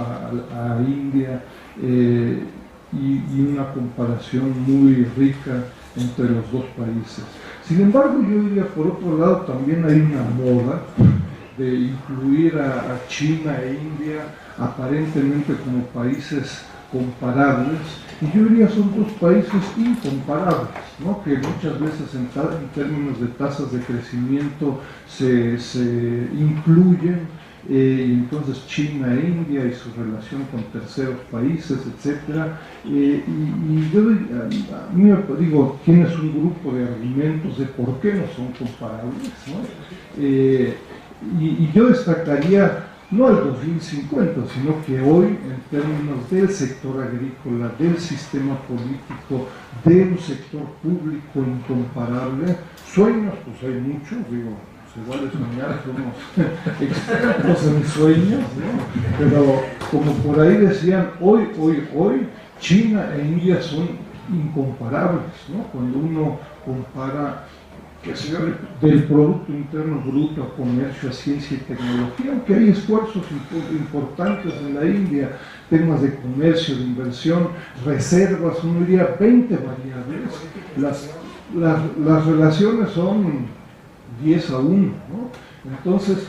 S1: a India y una comparación muy rica entre los dos países. Sin embargo, yo diría, por otro lado, también hay una moda de incluir a China e India aparentemente como países comparables, y yo diría son dos países incomparables, ¿no? Que muchas veces en términos de tasas de crecimiento se incluyen, y entonces China e India y su relación con terceros países, etc. Y yo a mí me digo, tienes un grupo de argumentos de por qué no son comparables, ¿no? Y yo destacaría no al 2050, sino que hoy, en términos del sector agrícola, del sistema político, de un sector público incomparable, sueños, pues hay muchos, digo, se vale soñar, somos expertos en sueños, ¿no? Pero como por ahí decían, hoy, China e India son incomparables, ¿no? Cuando uno compara del Producto Interno Bruto a comercio, a ciencia y tecnología, aunque hay esfuerzos importantes en la India, temas de comercio, de inversión, reservas, uno diría 20 variables, las relaciones son 10-1, ¿no? Entonces,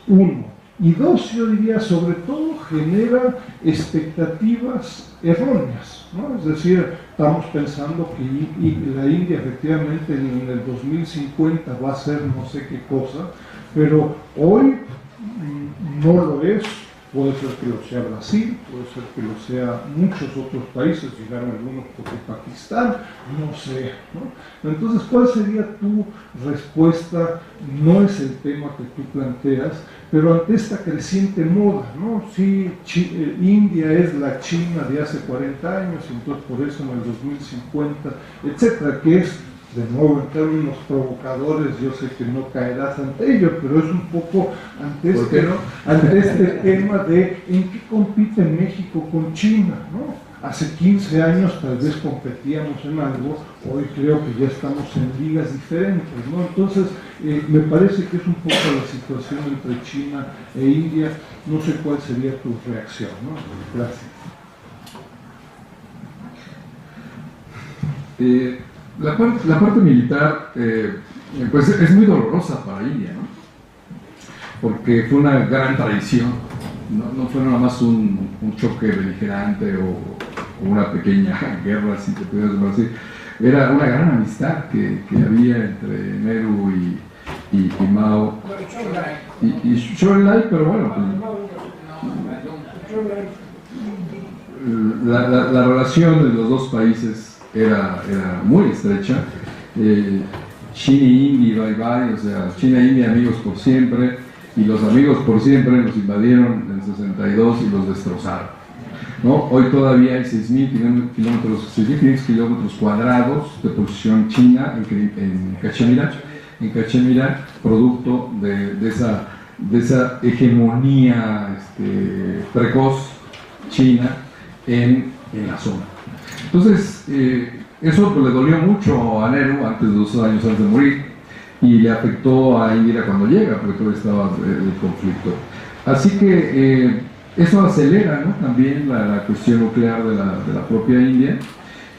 S1: 1. Y 2, yo diría, sobre todo genera expectativas erróneas, ¿no? Es decir, estamos pensando que la India efectivamente en el 2050 va a ser no sé qué cosa, pero hoy no lo es. Puede ser que lo sea Brasil, puede ser que lo sea muchos otros países, llegaron algunos porque Pakistán, no sé, ¿no? Entonces, ¿cuál sería tu respuesta? No es el tema que tú planteas, pero ante esta creciente moda, ¿no? Sí, India es la China de hace 40 años, entonces por eso en el 2050, etcétera, que es, de nuevo, en términos provocadores, yo sé que no caerás ante ello, pero es un poco ante este tema de en qué compite México con China, ¿no? Hace 15 años tal vez competíamos en algo, hoy creo que ya estamos en ligas diferentes, ¿no? Entonces, me parece que es un poco la situación entre China e India. No sé cuál sería tu reacción, ¿no? Gracias.
S2: La parte militar pues es muy dolorosa para India, ¿no? porque fue una gran traición, no fue nada más un choque beligerante o una pequeña guerra, si te pudieras llamar así. Era una gran amistad que había entre Nehru y Mao y Zhou Enlai, pero bueno, la relación de los dos países era muy estrecha. China y India, bye bye, o sea, China e India amigos por siempre, y los amigos por siempre nos invadieron en el 62 y los destrozaron, ¿no? Hoy todavía hay 6.500 kilómetros cuadrados de posición china en Cachemira, producto de esa hegemonía precoz china en la zona. Entonces, eso le dolió mucho a Nehru antes de 2 años antes de morir, y le afectó a Indira cuando llega, porque todavía estaba el conflicto. Así que eso acelera, ¿no?, también la cuestión nuclear de la propia India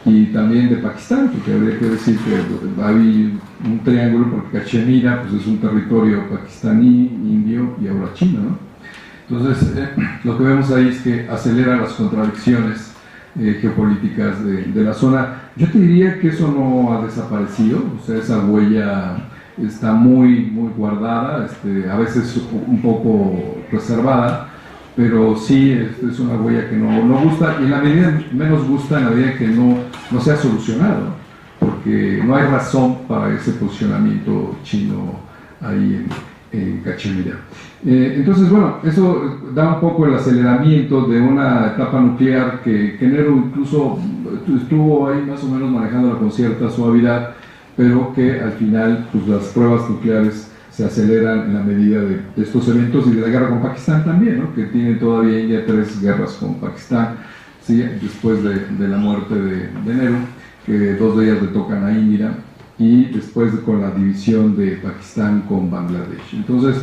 S2: y también de Pakistán, porque habría que decir que hay un triángulo, porque Cachemira pues, es un territorio pakistaní, indio y ahora chino, ¿no? Entonces, lo que vemos ahí es que acelera las contradicciones geopolíticas de la zona. Yo te diría que eso no ha desaparecido, o sea, esa huella está muy guardada, a veces un poco reservada, pero sí es una huella que no gusta, y en la medida menos gusta en la medida que no se ha solucionado, porque no hay razón para ese posicionamiento chino ahí en Cachemira. Entonces, bueno, eso da un poco el aceleramiento de una etapa nuclear que Nehru incluso estuvo ahí más o menos manejándola con cierta suavidad, pero que al final pues, las pruebas nucleares se aceleran en la medida de estos eventos, y de la guerra con Pakistán también, ¿no?, que tiene todavía India 3 guerras con Pakistán, ¿sí?, después de la muerte de Nehru, que 2 de ellas le tocan a Indira, y después con la división de Pakistán con Bangladesh. Entonces,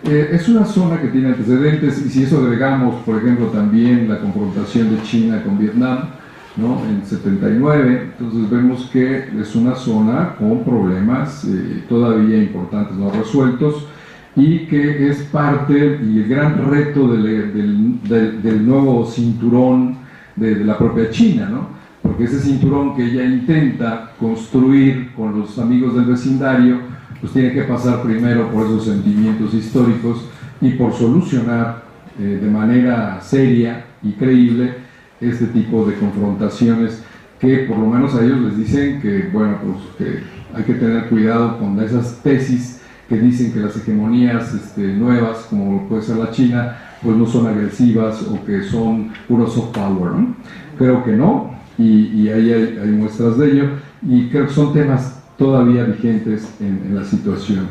S2: es una zona que tiene antecedentes, y si eso agregamos, por ejemplo, también la confrontación de China con Vietnam, ¿no?, en 79, entonces vemos que es una zona con problemas todavía importantes no resueltos, y que es parte y el gran reto del nuevo cinturón de la propia China, ¿no?, porque ese cinturón que ella intenta construir con los amigos del vecindario, pues tiene que pasar primero por esos sentimientos históricos y por solucionar de manera seria y creíble este tipo de confrontaciones, que por lo menos a ellos les dicen que, bueno, pues que hay que tener cuidado con esas tesis que dicen que las hegemonías nuevas, como puede ser la China, pues no son agresivas o que son puro soft power, ¿no? Creo que no, y ahí hay muestras de ello, y creo que son temas todavía vigentes en la situación.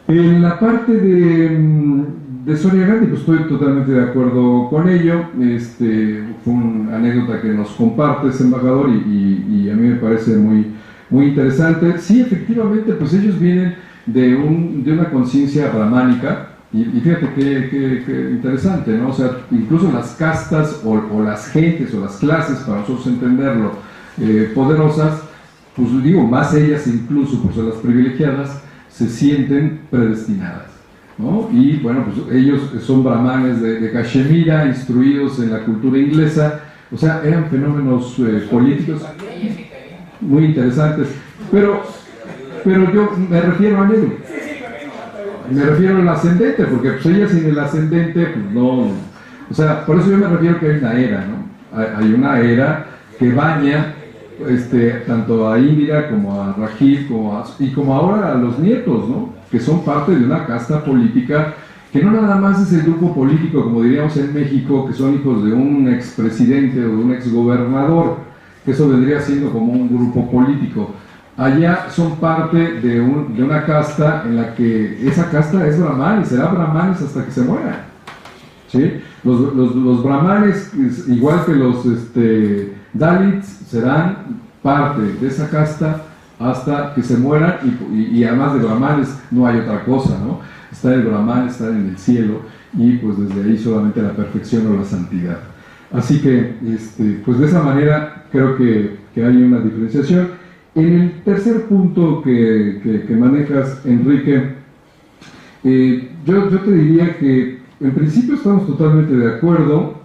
S2: En la parte de Sonia Gandhi, pues estoy totalmente de acuerdo con ello. Fue una anécdota que nos comparte ese embajador, y a mí me parece muy interesante. Sí, efectivamente, pues ellos vienen de una conciencia brahmánica, y fíjate qué interesante, ¿no? O sea, incluso las castas o las gentes o las clases, para nosotros entenderlo, poderosas, pues digo, más ellas incluso por ser las privilegiadas, se sienten predestinadas, ¿no? Y bueno, pues ellos son brahmanes de Cachemira, instruidos en la cultura inglesa, o sea, eran fenómenos políticos muy interesantes, pero yo me refiero a Nehru, me refiero al ascendente, porque pues ella sin el ascendente, pues no, o sea, por eso yo me refiero que hay una era, ¿no? Hay una era que baña tanto a Indira como a Rajiv y como ahora a los nietos, ¿no?, que son parte de una casta política que no nada más es el grupo político, como diríamos en México, que son hijos de un expresidente o de un exgobernador, que eso vendría siendo como un grupo político. Allá son parte de una casta en la que esa casta es brahman y será brahmanes hasta que se mueran, ¿sí? Los brahmanes, igual que los Dalits, serán parte de esa casta hasta que se mueran, y además de brahmanes no hay otra cosa, ¿no? Está el brahman, está en el cielo, y pues desde ahí solamente la perfección o la santidad. Así que, pues de esa manera creo que hay una diferenciación. En el tercer punto que manejas, Enrique, Yo te diría que en principio estamos totalmente de acuerdo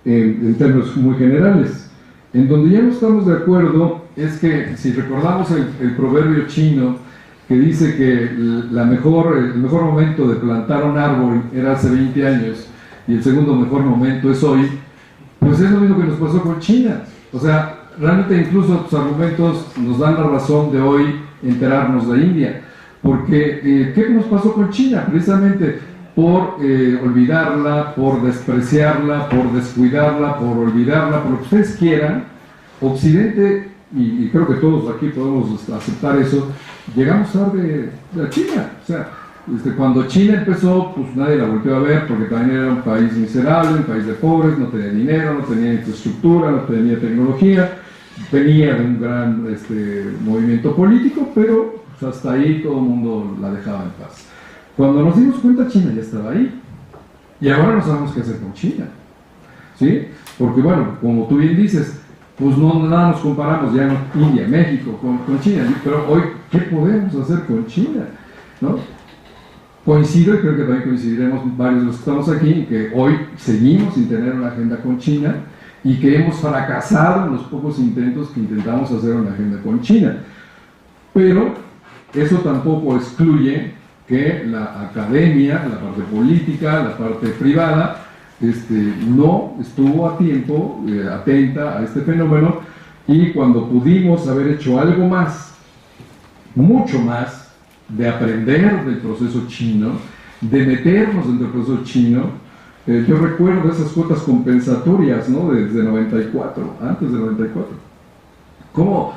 S2: en términos muy generales. En donde ya no estamos de acuerdo es que si recordamos el proverbio chino que dice que el mejor momento de plantar un árbol era hace 20 años y el segundo mejor momento es hoy, pues es lo mismo que nos pasó con China. O sea, realmente incluso tus argumentos nos dan la razón de hoy enterarnos de India. Porque, ¿qué nos pasó con China? Precisamente por olvidarla, por despreciarla, por descuidarla, por olvidarla, por lo que ustedes quieran, Occidente, y creo que todos aquí podemos aceptar eso, llegamos tarde a China. O sea, cuando China empezó, pues nadie la volvió a ver porque también era un país miserable, un país de pobres, no tenía dinero, no tenía infraestructura, no tenía tecnología, venía de un gran movimiento político, pero pues, hasta ahí todo el mundo la dejaba en paz. Cuando nos dimos cuenta, China ya estaba ahí. Y ahora no sabemos qué hacer con China. ¿Sí? Porque bueno, como tú bien dices, pues nada nos comparamos ya en India, México, con China. Pero hoy, ¿qué podemos hacer con China? ¿No? Coincido, y creo que también coincidiremos varios de los que estamos aquí, que hoy seguimos sin tener una agenda con China y que hemos fracasado en los pocos intentos que intentamos hacer una agenda con China. Pero eso tampoco excluye que la academia, la parte política, la parte privada, no estuvo a tiempo, atenta a este fenómeno, y cuando pudimos haber hecho algo más, mucho más, de aprender del proceso chino, de meternos dentro del proceso chino, yo recuerdo esas cuotas compensatorias, ¿no? Desde 94, antes de 94, cómo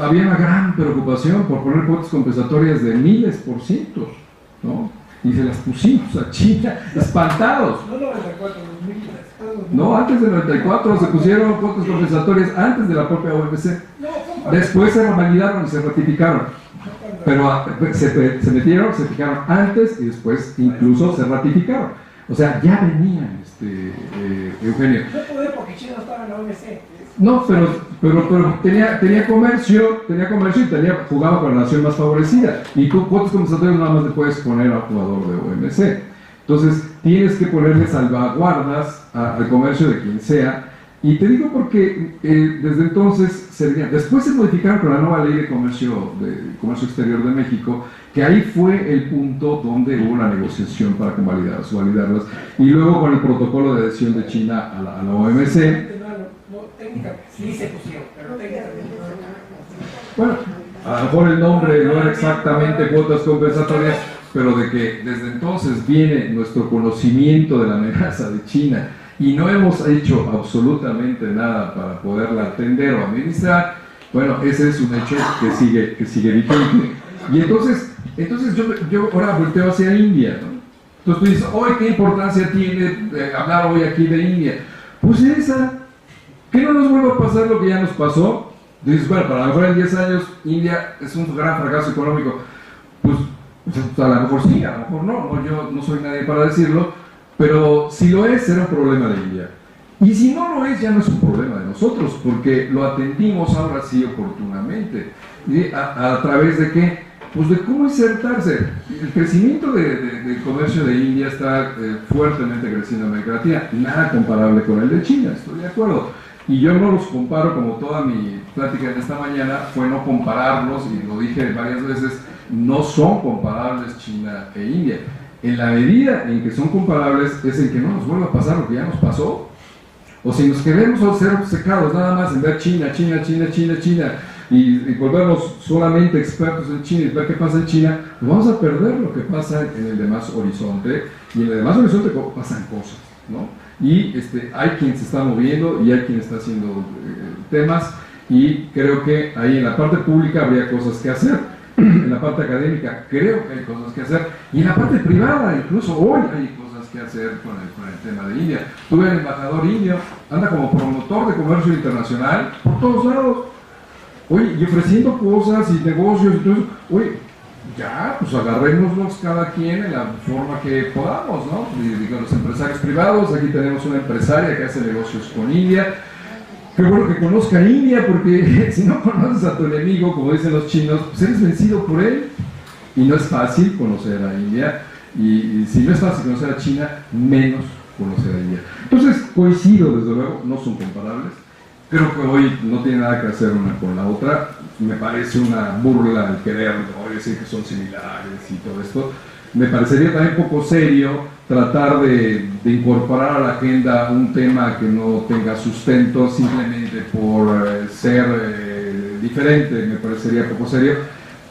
S2: había una gran preocupación por poner cuotas compensatorias de miles por cientos, ¿no? Y se las pusimos a China, espantados.
S3: No 94, 2000.
S2: No, antes de 94 se pusieron cuotas compensatorias, antes de la propia OMC. Después se validaron y se ratificaron. Pero se metieron, se fijaron antes y después incluso se ratificaron. O sea, ya venían, Eugenio.
S3: No pude porque China no estaba en la OMC.
S2: No, pero tenía comercio y jugaba con la nación más favorecida. Y tú, cuotas compensatorias nada más le puedes poner al jugador de OMC. Entonces, tienes que ponerle salvaguardas al comercio de quien sea. Y te digo porque desde entonces, después se modificaron con la nueva ley de comercio exterior de México, que ahí fue el punto donde hubo una negociación para validarlas. Y luego con el protocolo de adhesión de China a la OMC.
S3: Técnicamente sí se pusieron, pero técnicamente no.
S2: Bueno, a lo mejor el nombre no era exactamente cuotas compensatorias, pero de que desde entonces viene nuestro conocimiento de la amenaza de China y no hemos hecho absolutamente nada para poderla atender o administrar, bueno, ese es un hecho que sigue vigente. Y entonces yo ahora volteo hacia India, ¿no? Entonces tú dices, hoy ¿qué importancia tiene hablar hoy aquí de India? Pues esa, que no nos vuelva a pasar lo que ya nos pasó. Dices, bueno, para lo mejor en 10 años India es un gran fracaso económico. Pues a lo mejor sí, a lo mejor no, yo no soy nadie para decirlo, pero si lo es, será un problema de India. Y si no lo es, ya no es un problema de nosotros, porque lo atendimos ahora sí oportunamente. ¿Y a través de qué? Pues de cómo insertarse. El crecimiento del comercio de India está fuertemente creciendo en América Latina, nada comparable con el de China, estoy de acuerdo. Y yo no los comparo, como toda mi plática de esta mañana fue no compararlos, y lo dije varias veces, no son comparables China e India. En la medida en que son comparables es en que no nos vuelva a pasar lo que ya nos pasó. O si nos queremos ser obcecados nada más en ver China, y volvernos solamente expertos en China y ver qué pasa en China, pues vamos a perder lo que pasa en el demás horizonte, y en el demás horizonte pasan cosas, ¿no? Y hay quien se está moviendo y hay quien está haciendo temas, y creo que ahí en la parte pública habría cosas que hacer, en la parte académica creo que hay cosas que hacer, y en la parte privada incluso hoy hay cosas que hacer con el tema de India. Tuve al embajador indio, anda como promotor de comercio internacional por todos lados. Oye, y ofreciendo cosas y negocios y todo eso. Oye, ya, pues agarrémonos cada quien en la forma que podamos, ¿no? Digo, los empresarios privados, aquí tenemos una empresaria que hace negocios con India. Qué bueno que conozca India, porque si no conoces a tu enemigo, como dicen los chinos, pues eres vencido por él. y no es fácil conocer a India, y si no es fácil conocer a China, menos conocer a India. Entonces coincido, desde luego, no son comparables. Creo que hoy no tiene nada que hacer una con la otra. Me parece una burla el querer hoy decir que son similares y todo esto. Me parecería también poco serio tratar de incorporar a la agenda un tema que no tenga sustento simplemente por ser diferente. Me parecería poco serio,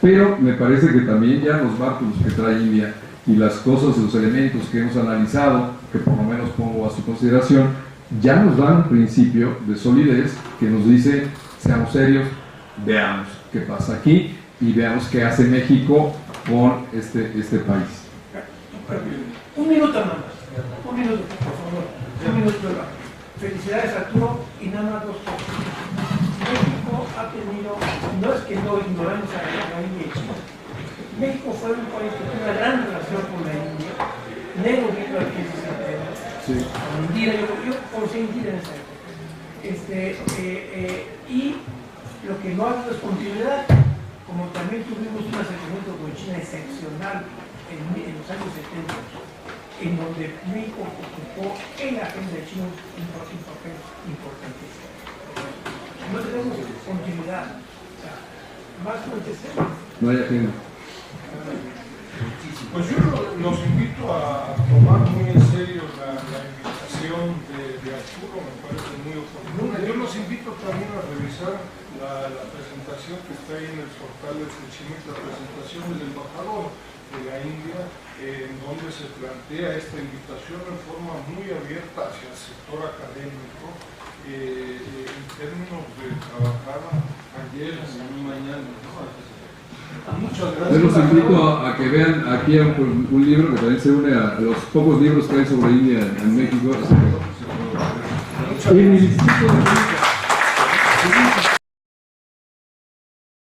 S2: pero me parece que también ya los bártulos que trae India y las cosas, los elementos que hemos analizado, que por lo menos pongo a su consideración, ya nos dan un principio de solidez que nos dice, seamos serios, veamos qué pasa aquí y veamos qué hace México con este país.
S3: Un minuto nada más. Un minuto, por favor. Un minuto. Felicidades, Arturo. Y nada más dos cosas. México ha tenido, no es que no ignoramos a la India y China. México fue un país que tuvo una gran relación con la India. Negro vino al 1570. Sí. Con Indira, yo conocí a Indira en esa época. Y lo que no ha habido es continuidad. Como también tuvimos un acercamiento con China excepcional en los años 70, en donde México ocupó en la agenda de China un papel importantísimo. No tenemos continuidad. O sea, más fuertes.
S2: No hay agenda.
S1: Pues yo los invito a tomar muy en serio la invitación de Arturo, me parece muy oportuna. Yo los invito también a revisar la presentación que está ahí en el portal del Senchimento, la presentación del embajador de la India, en donde se plantea esta invitación en forma muy abierta hacia el sector académico, en términos de trabajar ayer, mañana, ¿no? Muchas gracias.
S2: Yo los invito a que vean aquí un libro que también se une a los pocos libros que hay sobre India en México.
S1: Muchas gracias.